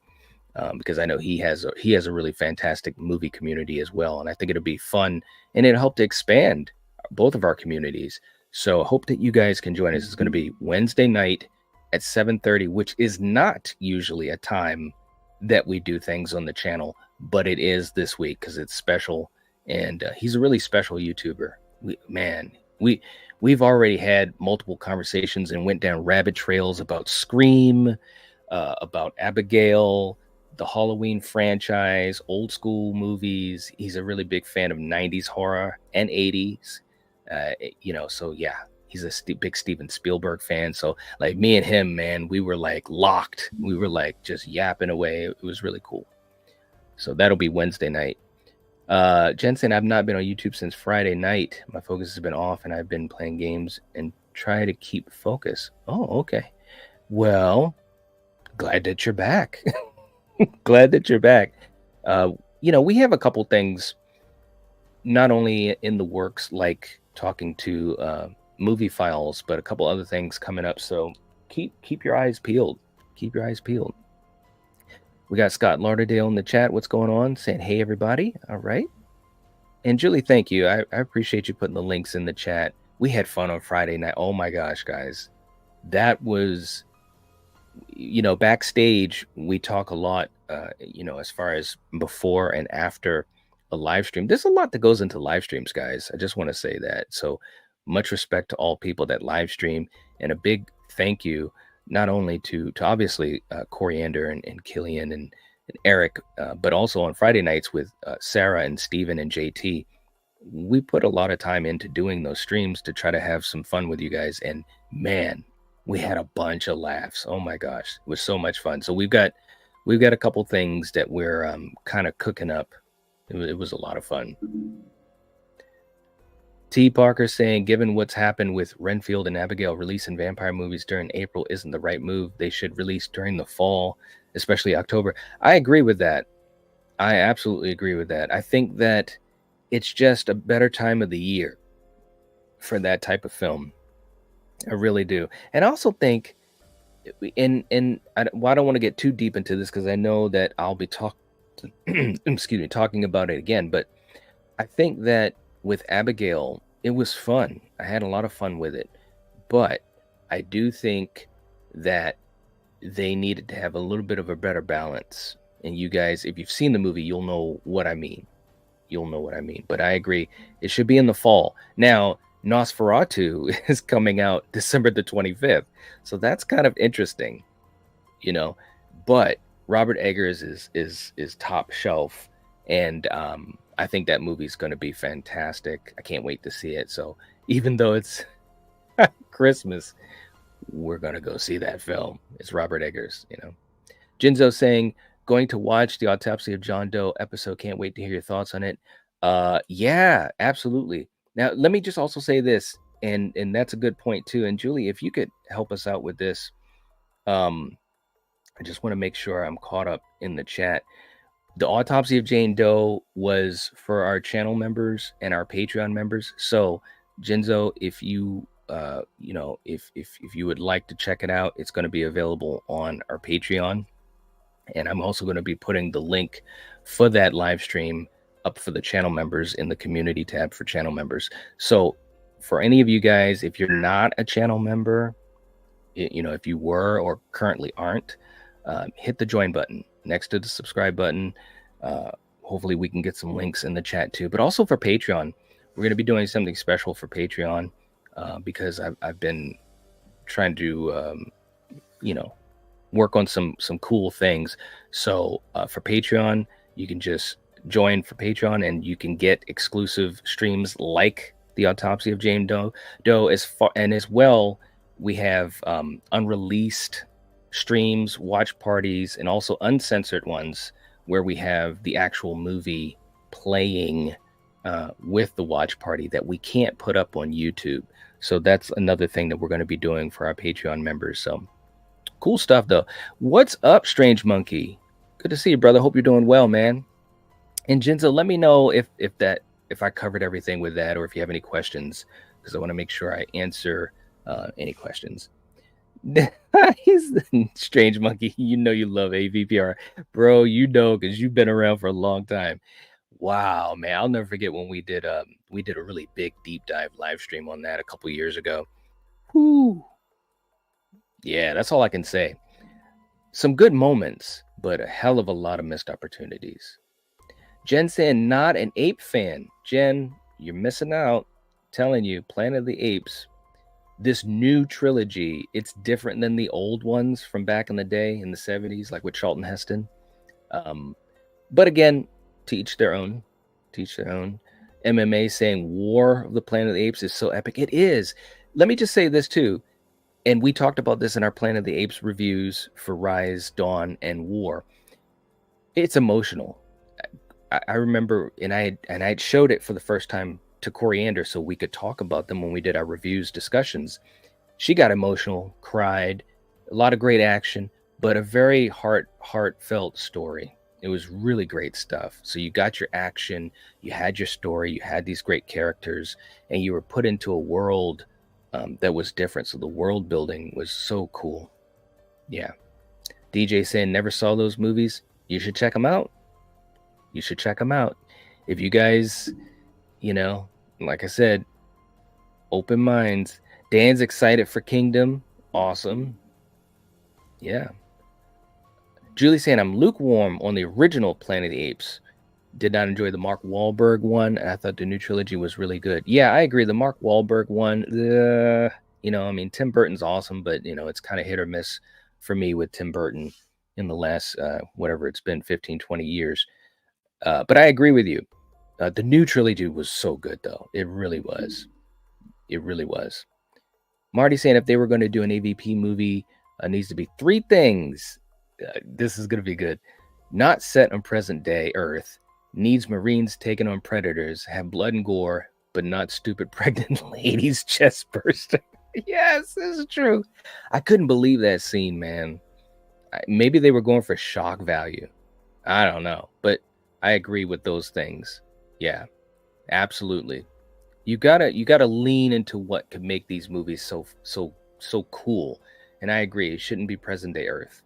because I know he has a really fantastic movie community as well, and I think it'll be fun, and it'll help to expand both of our communities. So I hope that you guys can join us. It's going to be Wednesday night at 7:30, which is not usually a time that we do things on the channel, but it is this week because it's special, and he's a really special YouTuber. We've already had multiple conversations and went down rabbit trails about Scream, about Abigail, the Halloween franchise, old school movies. He's a really big fan of 90s horror and 80s. So yeah, he's a big Steven Spielberg fan. So like me and him, man, we were like locked. We were like just yapping away. It was really cool. So that'll be Wednesday night. Jensen, I've not been on YouTube since Friday night. My focus has been off and I've been playing games and try to keep focus. Oh, okay. Well, glad that you're back. Glad that you're back. We have a couple things not only in the works, like talking to Movie Files, but a couple other things coming up. So keep your eyes peeled. Keep your eyes peeled. We got Scott Lauderdale in the chat. What's going on? Saying, hey, everybody. All right. And Julie, thank you. I appreciate you putting the links in the chat. We had fun on Friday night. Oh, my gosh, guys. That was, backstage, we talk a lot, as far as before and after a live stream. There's a lot that goes into live streams, guys. I just want to say that. So much respect to all people that live stream, and a big thank you not only to obviously Coriander and Killian and Eric, but also on Friday nights with Sarah and Steven and JT. We put a lot of time into doing those streams to try to have some fun with you guys. And man, we had a bunch of laughs. Oh my gosh, it was so much fun. So we've got a couple things that we're kind of cooking up. It was a lot of fun. T. Parker saying, given what's happened with Renfield and Abigail releasing vampire movies during April isn't the right move. They should release during the fall, especially October. I agree with that. I absolutely agree with that. I think that it's just a better time of the year for that type of film. I really do. And I also think, I don't want to get too deep into this because I know that I'll be talking about it again, but I think that with Abigail, it was fun. I had a lot of fun with it, but I do think that they needed to have a little bit of a better balance. And you guys, if you've seen the movie, you'll know what I mean. But I agree, it should be in the fall. Now, Nosferatu is coming out December the 25th, so that's kind of interesting, But Robert Eggers is top shelf, and I think that movie's going to be fantastic. I can't wait to see it. So even though it's Christmas, we're going to go see that film. It's Robert Eggers, Jinzo saying, going to watch the Autopsy of John Doe episode. Can't wait to hear your thoughts on it. Yeah, absolutely. Now, let me just also say this, and that's a good point too. And Julie, if you could help us out with this, I just want to make sure I'm caught up in the chat. The Autopsy of Jane Doe was for our channel members and our Patreon members. So, Jinzo, if you if you would like to check it out, it's going to be available on our Patreon. And I'm also going to be putting the link for that live stream up for the channel members in the community tab for channel members. So for any of you guys, if you're not a channel member, if you were or currently aren't, hit the join button next to the subscribe button. Hopefully we can get some links in the chat too, but also for Patreon, we're going to be doing something special for Patreon, because I've been trying to, work on some cool things. So for Patreon, you can just join for Patreon and you can get exclusive streams like the autopsy of Jane Doe. As well, we have unreleased streams, watch parties, and also uncensored ones where we have the actual movie playing with the watch party that we can't put up on YouTube. So that's another thing that we're going to be doing for our Patreon members. So cool stuff, though. What's up, Strange Monkey? Good to see you, brother. Hope you're doing well, man. And Jinza, let me know if I covered everything with that, or if you have any questions, because I want to make sure I answer any questions. He's the Strange Monkey. You know you love AVPR, bro. You know, because you've been around for a long time. Wow, man, I'll never forget when we did a really big deep dive live stream on that a couple years ago. Whoo. Yeah, that's all I can say. Some good moments, but a hell of a lot of missed opportunities. Jen saying, not an ape fan. Jen, you're missing out. Telling you, Planet of the Apes, this new trilogy, it's different than the old ones from back in the day in the 70s, like with Charlton Heston. But again, to each their own. To each their own. MMA saying War of the Planet of the Apes is so epic. It is. Let me just say this too. And we talked about this in our Planet of the Apes reviews for Rise, Dawn, and War. It's emotional. I remember, and I had showed it for the first time to Coriander so we could talk about them when we did our reviews discussions. She got emotional, cried, a lot of great action, but a very heartfelt story. It was really great stuff. So you got your action, you had your story, you had these great characters, and you were put into a world that was different. So the world building was so cool. Yeah. DJ saying never saw those movies. You should check them out. You should check them out. If you guys, like I said, open minds. Dan's excited for Kingdom. Awesome. Yeah. Julie saying I'm lukewarm on the original Planet of the Apes. Did not enjoy the Mark Wahlberg one. And I thought the new trilogy was really good. Yeah, I agree. The Mark Wahlberg one, Tim Burton's awesome, but, it's kind of hit or miss for me with Tim Burton in the last, whatever it's been, 15, 20 years. But I agree with you. The new trilogy was so good, though. It really was. It really was. Marty saying if they were going to do an AVP movie, needs to be 3 things. This is going to be good. Not set on present day Earth. Needs Marines taking on predators. Have blood and gore, but not stupid pregnant ladies chest burst. Yes, this is true. I couldn't believe that scene, man. Maybe they were going for shock value. I don't know, but I agree with those things. Yeah, absolutely. You gotta lean into what could make these movies so cool. And I agree, it shouldn't be present day Earth.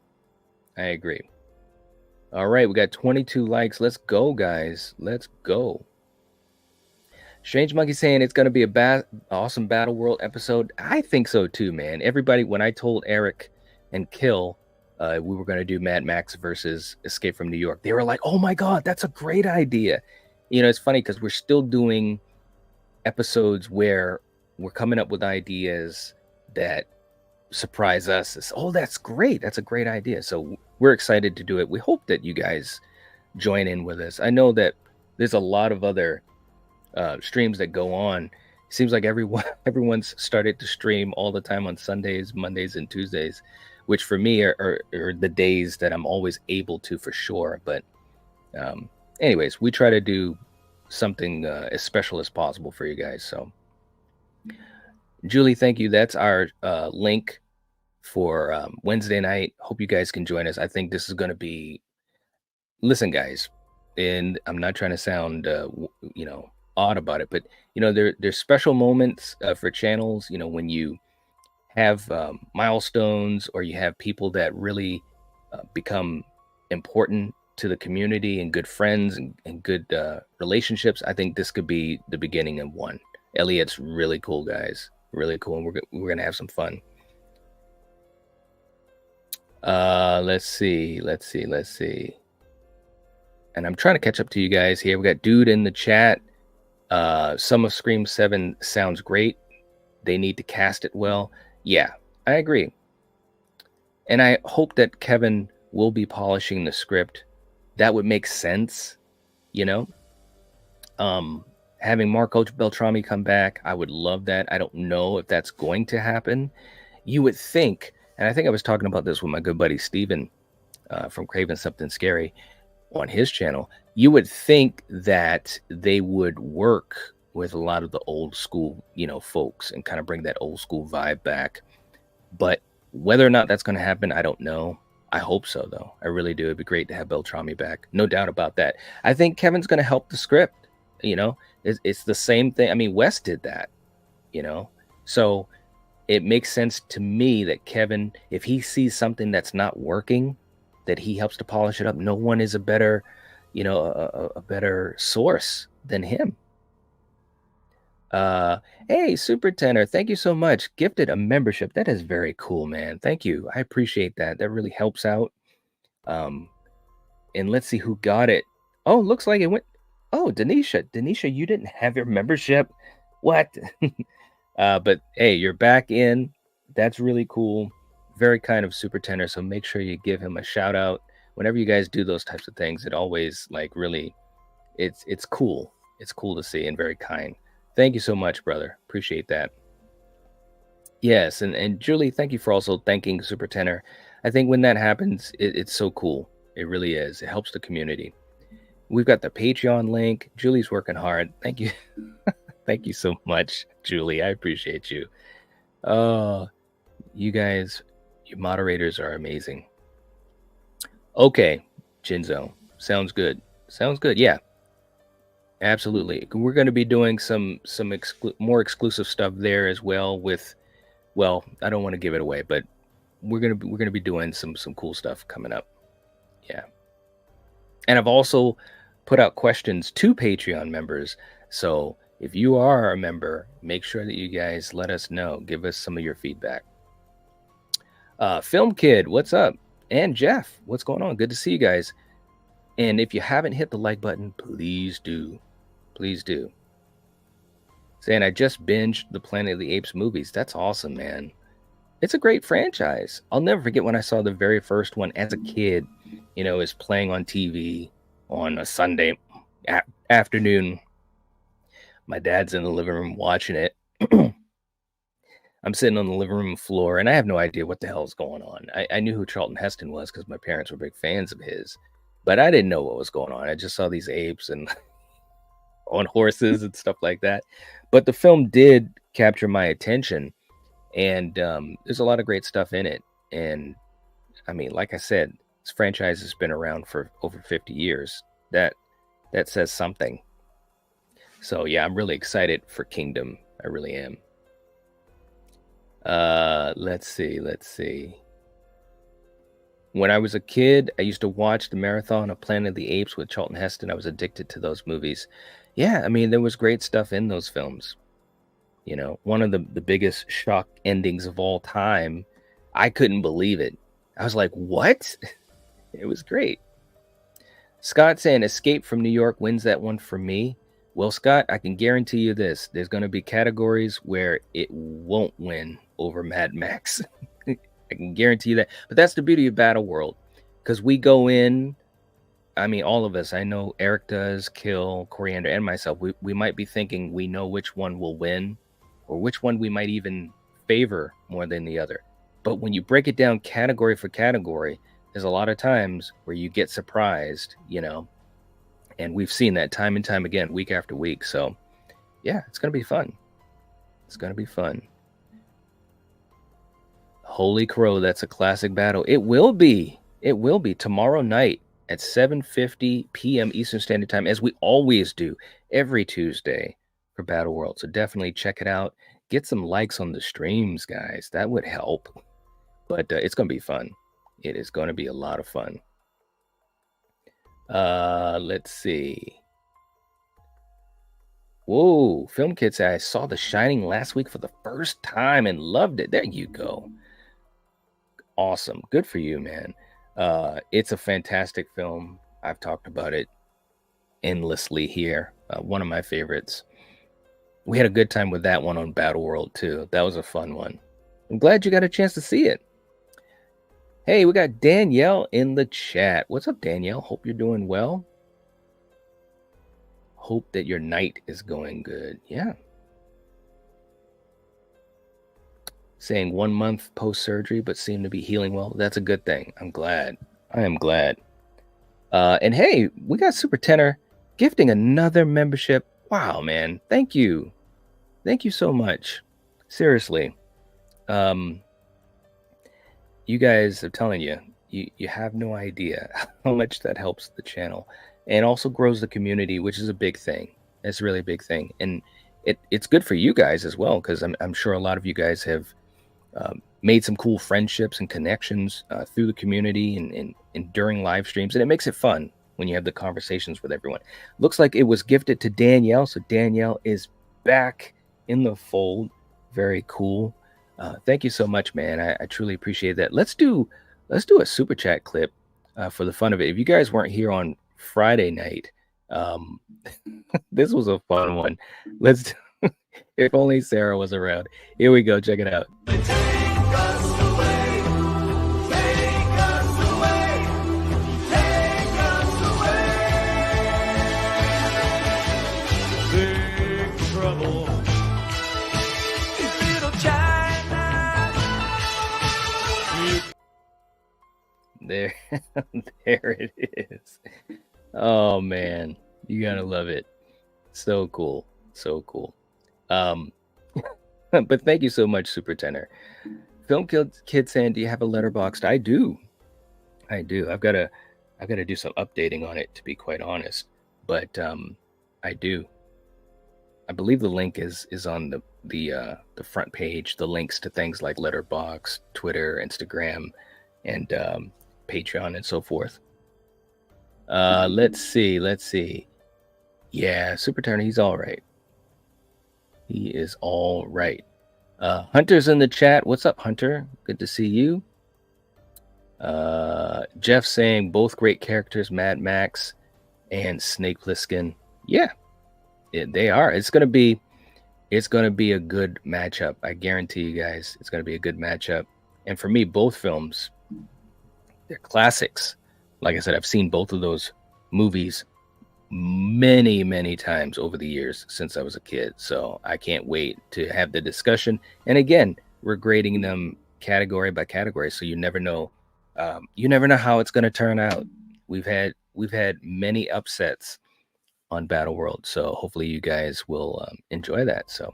I agree. All right, we got 22 likes. Let's go, guys. Let's go. Strange Monkey saying it's gonna be a awesome Battle World episode. I think so too, man. Everybody, when I told Eric and Kill we were going to do Mad Max versus Escape from New York, they were like, oh my God, that's a great idea. It's funny because we're still doing episodes where we're coming up with ideas that surprise us. That's great. That's a great idea. So we're excited to do it. We hope that you guys join in with us. I know that there's a lot of other streams that go on. It seems like everyone's started to stream all the time on Sundays, Mondays, and Tuesdays, which for me are the days that I'm always able to, for sure. But anyways, we try to do something as special as possible for you guys. So Julie, thank you. That's our link for Wednesday night. Hope you guys can join us. I think this is going to be, listen, guys, and I'm not trying to sound, odd about it, but, there's special moments for channels, when you have milestones or you have people that really become important to the community and good friends and good relationships. I think this could be the beginning of one. Elliot's really cool, guys. Really cool. And we're going to have some fun. Let's see. And I'm trying to catch up to you guys here. We got Dude in the chat. Some of Scream 7 sounds great. They need to cast it well. Yeah, I agree. And I hope that Kevin will be polishing the script. That would make sense, you know? Having Marco Beltrami come back, I would love that. I don't know if that's going to happen. You would think, and I think I was talking about this with my good buddy Steven from Craven Something Scary on his channel. You would think that they would work with a lot of the old school, folks and kind of bring that old school vibe back. But whether or not that's going to happen, I don't know. I hope so, though. I really do. It'd be great to have Beltrami back. No doubt about that. I think Kevin's going to help the script. It's the same thing. I mean, Wes did that, so it makes sense to me that Kevin, if he sees something that's not working, that he helps to polish it up. No one is a better, a better source than him. Hey, Super Tenor, thank you so much. Gifted a membership. That is very cool, man. Thank you. I appreciate that. That really helps out. And let's see who got it. Oh, looks like it went. Oh, Denisha, you didn't have your membership. What? But hey, you're back in. That's really cool. Very kind of Super Tenor. So make sure you give him a shout out whenever you guys do those types of things. It always really, it's cool. It's cool to see and very kind. Thank you so much, brother. Appreciate that. Yes, and Julie, thank you for also thanking Super Tenor. I think when that happens, it's so cool. It really is. It helps the community. We've got the Patreon link. Julie's working hard. Thank you. Thank you so much, Julie. I appreciate you. You guys, you moderators are amazing. Okay, Jinzo. Sounds good. Sounds good. Yeah. Absolutely. We're going to be doing some more exclusive stuff there as well with, well, I don't want to give it away, but we're going to be doing some cool stuff coming up. Yeah. And I've also put out questions to Patreon members. So if you are a member, make sure that you guys let us know. Give us some of your feedback. Film Kid, what's up? And Jeff, what's going on? Good to see you guys. And if you haven't hit the like button, please do. Please do. Saying I just binged the Planet of the Apes movies. That's awesome, man. It's a great franchise. I'll never forget when I saw the very first one as a kid, is playing on TV on a Sunday afternoon. My dad's in the living room watching it. I'm sitting on the living room floor, and I have no idea what the hell is going on. I knew who Charlton Heston was because my parents were big fans of his, but I didn't know what was going on. I just saw these apes and on horses and stuff like that. But the film did capture my attention, and there's a lot of great stuff in it. And I mean, like I said, this franchise has been around for over 50 years. That says something. So yeah, I'm really excited for Kingdom. I really am. Let's see. When I was a kid, I used to watch the marathon of Planet of the Apes with Charlton Heston. I was addicted to those movies. Yeah, I mean, there was great stuff in those films. One of the biggest shock endings of all time. I couldn't believe it. I was like, what? It was great. Scott saying Escape from New York wins that one for me. Well, Scott, I can guarantee you this. There's going to be categories where it won't win over Mad Max. I can guarantee you that. But that's the beauty of Battle World. Because we go in, I mean, all of us, I know Eric does, Kill, Coriander, and myself, we might be thinking we know which one will win or which one we might even favor more than the other. But when you break it down category for category, there's a lot of times where you get surprised, and we've seen that time and time again, week after week. So yeah, it's going to be fun. It's going to be fun. Holy crow, that's a classic battle. It will be. It will be tomorrow night at 7:50 p.m. Eastern Standard Time, as we always do every Tuesday for Battle World. So definitely check it out. Get some likes on the streams, guys. That would help. But it's going to be fun. It is going to be a lot of fun. Let's see. Whoa, Film Kid said I saw The Shining last week for the first time and loved it. There you go. Awesome. Good for you, man. It's a fantastic film. I've talked about it endlessly here. One of my favorites. We had a good time with that one on Battle World too. That was a fun one. I'm glad you got a chance to see it. Hey, we got Danielle in the chat. What's up, Danielle? Hope you're doing well. Hope that your night is going good. Yeah. Saying 1 month post-surgery, but seem to be healing well. That's a good thing. I'm glad. I am glad. And hey, we got Super Tenor gifting another membership. Wow, man. Thank you. Thank you so much. Seriously. You guys, I'm telling you, you have no idea how much that helps the channel and also grows the community, which is a big thing. It's a really big thing. And it's good for you guys as well, because I'm sure a lot of you guys have made some cool friendships and connections through the community and during live streams. And it makes it fun when you have the conversations with everyone. Looks like it was gifted to Danielle. So Danielle is back in the fold. Very cool. Thank you so much, man. I truly appreciate that. Let's do a super chat clip for the fun of it. If you guys weren't here on Friday night, this was a fun one. Let's if only Sarah was around. Here we go. Check it out. There, there it is. Oh man, you gotta love it. So cool, so cool. But thank you so much, Super Tenor. Film Kid saying, do you have a letterboxd? I do. I've got to do some updating on it, to be quite honest. But I do. I believe the link is on the front page. The links to things like Letterboxd, Twitter, Instagram, and Patreon and so forth. Let's see. Yeah, Super Turner, he's all right. He is all right. Hunter's in the chat. What's up, Hunter? Good to see you. Jeff saying both great characters, Mad Max and Snake Plissken. Yeah, they are. It's gonna be a good matchup. I guarantee you guys, it's gonna be a good matchup. And for me, both films, they're classics. Like I said, I've seen both of those movies many times over the years since I was a kid. So I can't wait to have the discussion. And again, we're grading them category by category, so you never know. You never know how it's going to turn out. We've had many upsets on Battle World, so hopefully you guys will enjoy that. So,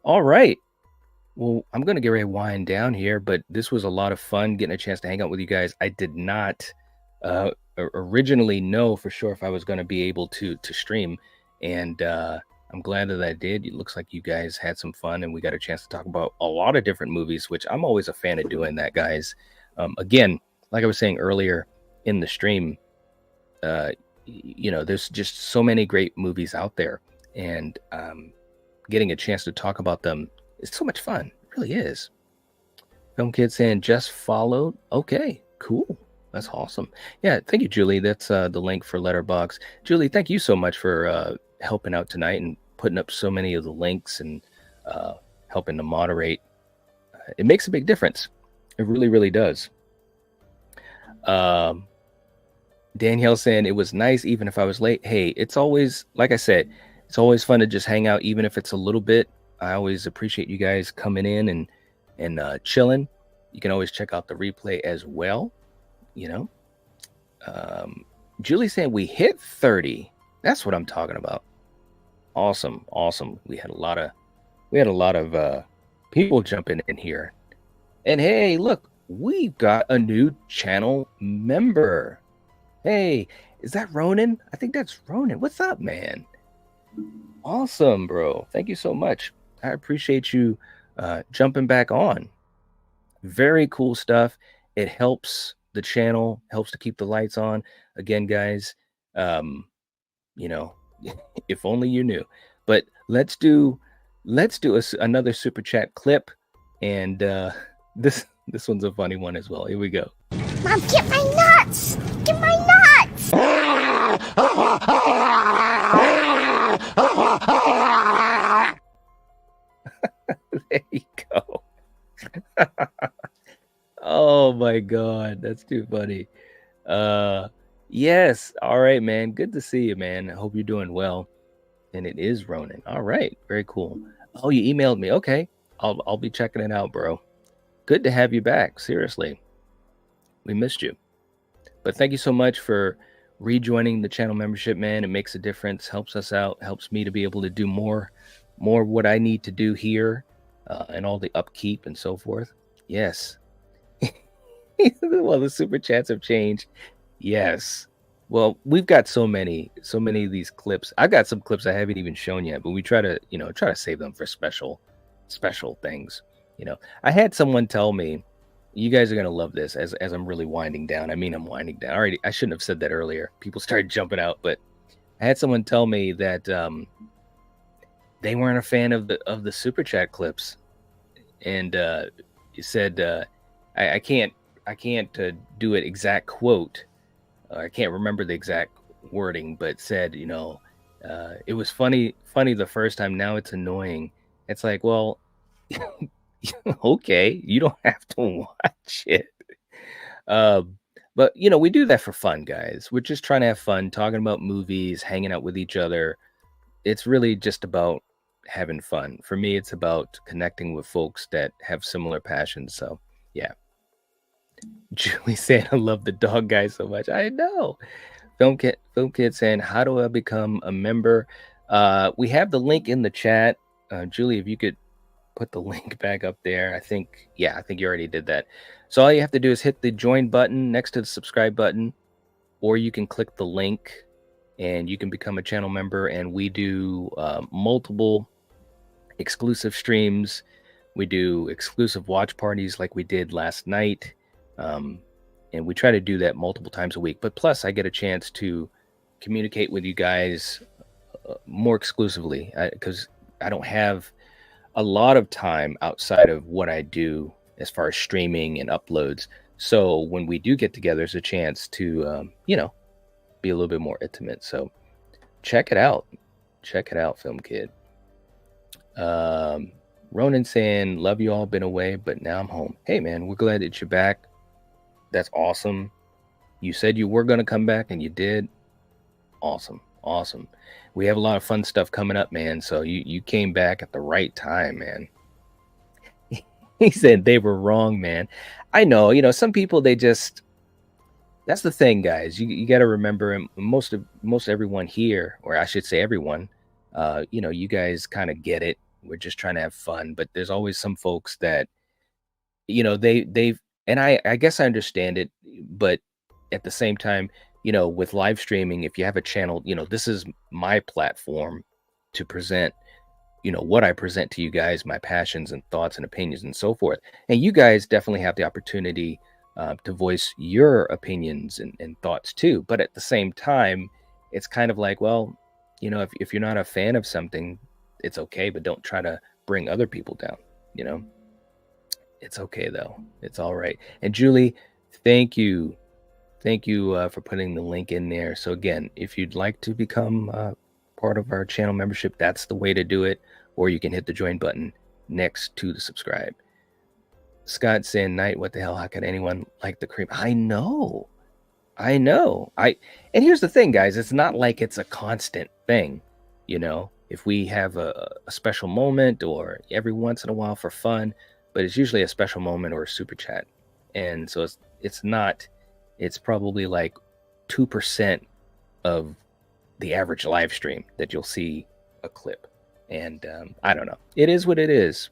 all right. Well, I'm going to get ready to wind down here, but this was a lot of fun getting a chance to hang out with you guys. I did not originally know for sure if I was going to be able to stream, and I'm glad that I did. It looks like you guys had some fun, and we got a chance to talk about a lot of different movies, which I'm always a fan of doing that, guys. Again, like I was saying earlier in the stream, there's just so many great movies out there, and getting a chance to talk about them, it's so much fun. It really is. Film Kid saying just followed. Okay, cool. That's awesome. Yeah, thank you, Julie. That's the link for Letterboxd. Julie, thank you so much for helping out tonight and putting up so many of the links and helping to moderate. It makes a big difference. It really, really does. Danielle saying it was nice even if I was late. Hey, it's always, like I said, it's always fun to just hang out even if it's a little bit. I always appreciate you guys coming in and chilling. You can always check out the replay as well. Julie saying we hit 30. That's what I'm talking about. Awesome. We had a lot of people jumping in here. And hey, look, we've got a new channel member. Hey, is that Ronan? I think that's Ronan. What's up, man? Awesome, bro. Thank you so much. I appreciate you jumping back on. Very cool stuff. It helps the channel, helps to keep the lights on. Again, guys, if only you knew. But let's do another super chat clip, and this This one's a funny one as well. Here we go. Mom, get my nuts! Get my nuts! There you go. Oh my God, that's too funny. Yes. All right, man. Good to see you, man. I hope you're doing well. And it is Ronan. All right, very cool. Oh, you emailed me. Okay, I'll be checking it out, bro. Good to have you back. Seriously, we missed you. But thank you so much for rejoining the channel membership, man. It makes a difference, helps us out, helps me to be able to do more what I need to do here, and all the upkeep and so forth. Yes. Well, the super chats have changed. Yes. Well, we've got so many of these clips. I've got some clips I haven't even shown yet, but we try to save them for special things. I had someone tell me, you guys are gonna love this as I'm really winding down. I mean, I'm winding down. Already, I shouldn't have said that earlier. People started jumping out, but I had someone tell me that they weren't a fan of the super chat clips, and he said, I can't do it exact quote. I can't remember the exact wording, but said, it was funny the first time. Now it's annoying. It's like, well, okay, you don't have to watch it. But we do that for fun, guys. We're just trying to have fun, talking about movies, hanging out with each other. It's really just about having fun. For me, it's about connecting with folks that have similar passions. So yeah. Julie saying, I love the dog guy so much. I know. Film Kid saying, how do I become a member? We have the link in the chat. Julie, if you could put the link back up there. I think you already did that. So all you have to do is hit the join button next to the subscribe button, or you can click the link and you can become a channel member. And we do multiple exclusive streams. We do exclusive watch parties like we did last night. And we try to do that multiple times a week. But plus, I get a chance to communicate with you guys more exclusively, because I don't have a lot of time outside of what I do as far as streaming and uploads. So when we do get together, there's a chance to, be a little bit more intimate. So check it out. Check it out, Film Kid. Ronan saying, love you all, been away, but now I'm home. Hey, man, we're glad that you're back. That's awesome. You said you were going to come back and you did. Awesome. Awesome. We have a lot of fun stuff coming up, man. So you came back at the right time, man. He said they were wrong, man. I know, some people, that's the thing, guys. You got to remember, most everyone here, or I should say everyone, you guys kind of get it. We're just trying to have fun, but there's always some folks that, they've, and I guess I understand it, but at the same time, with live streaming, if you have a channel, this is my platform to present, what I present to you guys, my passions and thoughts and opinions and so forth. And you guys definitely have the opportunity to voice your opinions and thoughts too. But at the same time, it's kind of like, well, if you're not a fan of something, it's okay, but don't try to bring other people down, It's okay though. It's all right. And Julie, thank you. Thank you for putting the link in there. So again, if you'd like to become part of our channel membership, that's the way to do it. Or you can hit the join button next to the subscribe. Scott saying, Night, what the hell? How could anyone like the cream? I know. And here's the thing, guys. It's not like it's a constant thing. If we have a special moment or every once in a while for fun, but it's usually a special moment or a super chat. And so it's probably like 2% of the average live stream that you'll see a clip. And I don't know. It is what it is.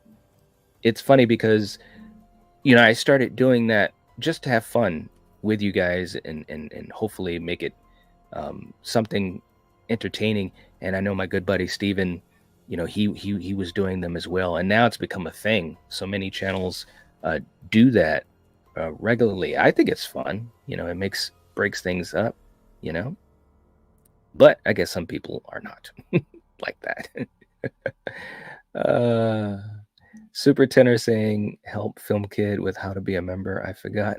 It's funny because, I started doing that just to have fun with you guys and hopefully make it something entertaining. And I know my good buddy Steven, he was doing them as well. And now it's become a thing. So many channels do that regularly. I think it's fun. It breaks things up, but I guess some people are not like that. Super Tenor saying, help Film Kid with how to be a member. I forgot.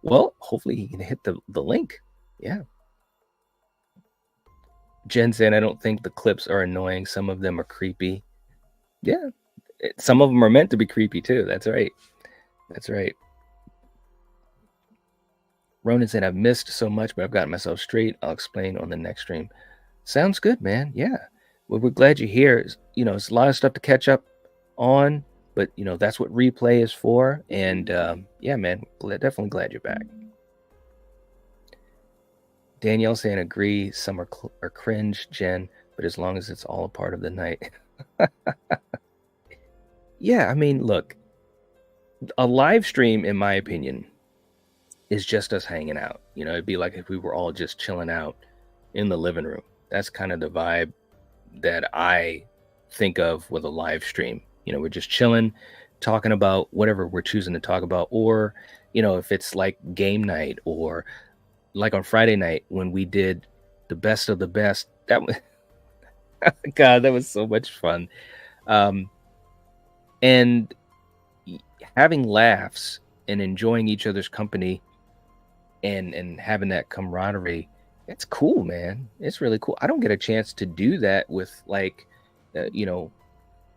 Well, hopefully he can hit the link. Yeah. Jen saying, I don't think the clips are annoying. Some of them are creepy. Yeah. Some of them are meant to be creepy too. That's right. That's right. Ronan said, I've missed so much, but I've gotten myself straight. I'll explain on the next stream. Sounds good, man. Yeah. Well, we're glad you're here. You know, it's a lot of stuff to catch up on, but you know, that's what replay is for. And yeah, man, definitely glad you're back. Danielle saying, agree. Some are cringe, Jen, but as long as it's all a part of the night. Yeah, I mean, look, a live stream, in my opinion, is just us hanging out. You know, it'd be like if we were all just chilling out in the living room. That's kind of the vibe that I think of with a live stream. You know, we're just chilling, talking about whatever we're choosing to talk about. Or, you know, if it's like game night, or like on Friday night when we did the best of the best, that was, God, that was so much fun. And having laughs and enjoying each other's company and having that camaraderie, it's cool, man. It's really cool. I don't get a chance to do that with like, you know,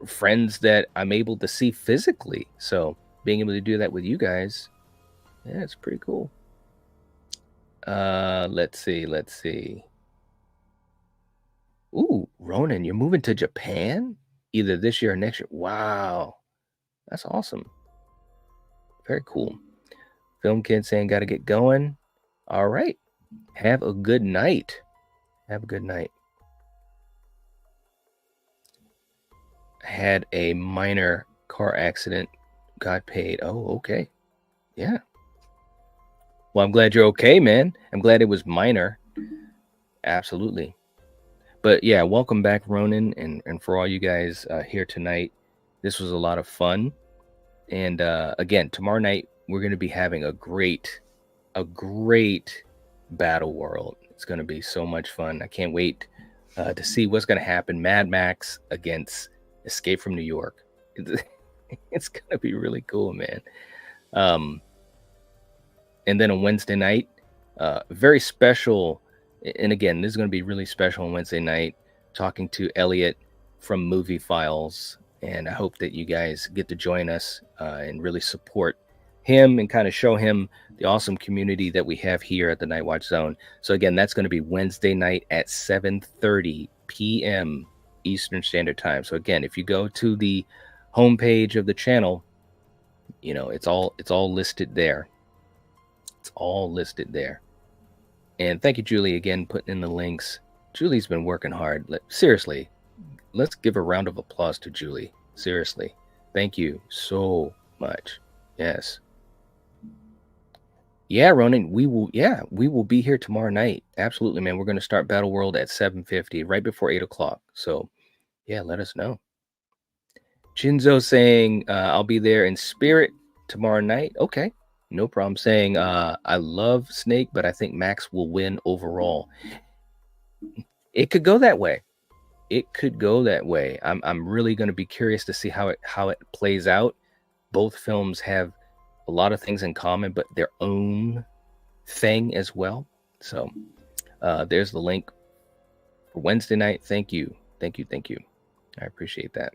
friends that I'm able to see physically. So being able to do that with you guys, yeah, it's pretty cool. Let's see. Ooh, Ronan, you're moving to Japan either this year or next year. Wow, that's awesome. Very cool. Film Kid saying, got to get going. All right. Have a good night. Have a good night. Had a minor car accident. Got paid. Oh, okay. Yeah. Well, I'm glad you're okay, man. I'm glad it was minor. Absolutely. But yeah, welcome back, Ronan, and for all you guys here tonight. This was a lot of fun. And again, tomorrow night, we're going to be having a great battle world. It's going to be so much fun. I can't wait to see what's going to happen. Mad Max against Escape from New York. It's going to be really cool, man. And then on Wednesday night, very special. And again, this is going to be really special on Wednesday night, talking to Elliot from Movie Files. And I hope that you guys get to join us and really support him and kind of show him the awesome community that we have here at the Night Watch Zone. So again, that's going to be Wednesday night at 7:30 p.m. Eastern Standard Time. So again, if you go to the homepage of the channel, you know, it's all listed there. It's all listed there. And thank you, Julie, again, putting in the links. Julie's been working hard. Seriously, let's give a round of applause to Julie. Seriously. Thank you so much. Yes. Yeah, Ronan, we will be here tomorrow night. Absolutely, man. We're going to start Battle World at 7:50, right before 8 o'clock. So, yeah, let us know. Jinzo saying, I'll be there in spirit tomorrow night. Okay, no problem. Saying, I love Snake, but I think Max will win overall. It could go that way. It could go that way. I'm really going to be curious to see how it plays out. Both films have a lot of things in common, but their own thing as well. So there's the link for Wednesday night. Thank you. I appreciate that.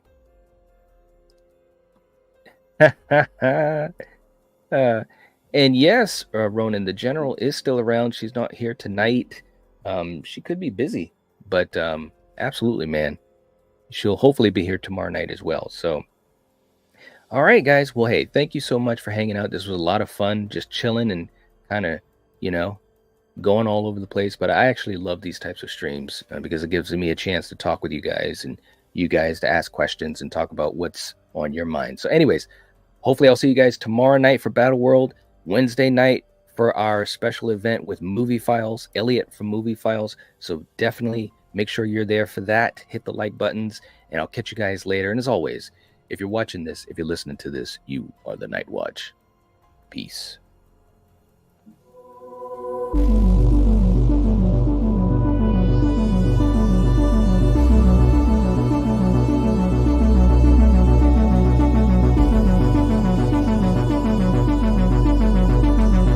And yes, Ronan, the general is still around. She's not here tonight. She could be busy, but absolutely, man. She'll hopefully be here tomorrow night as well. So, all right, guys. Well, hey, thank you so much for hanging out. This was a lot of fun, just chilling and kind of, you know, going all over the place. But I actually love these types of streams because it gives me a chance to talk with you guys and you guys to ask questions and talk about what's on your mind. So anyways, hopefully I'll see you guys tomorrow night for Battle World, Wednesday night for our special event with Movie Files, Elliot from Movie Files. So definitely make sure you're there for that. Hit the like buttons, and I'll catch you guys later. And as always, if you're watching this, if you're listening to this, you are the Night Watch. Peace.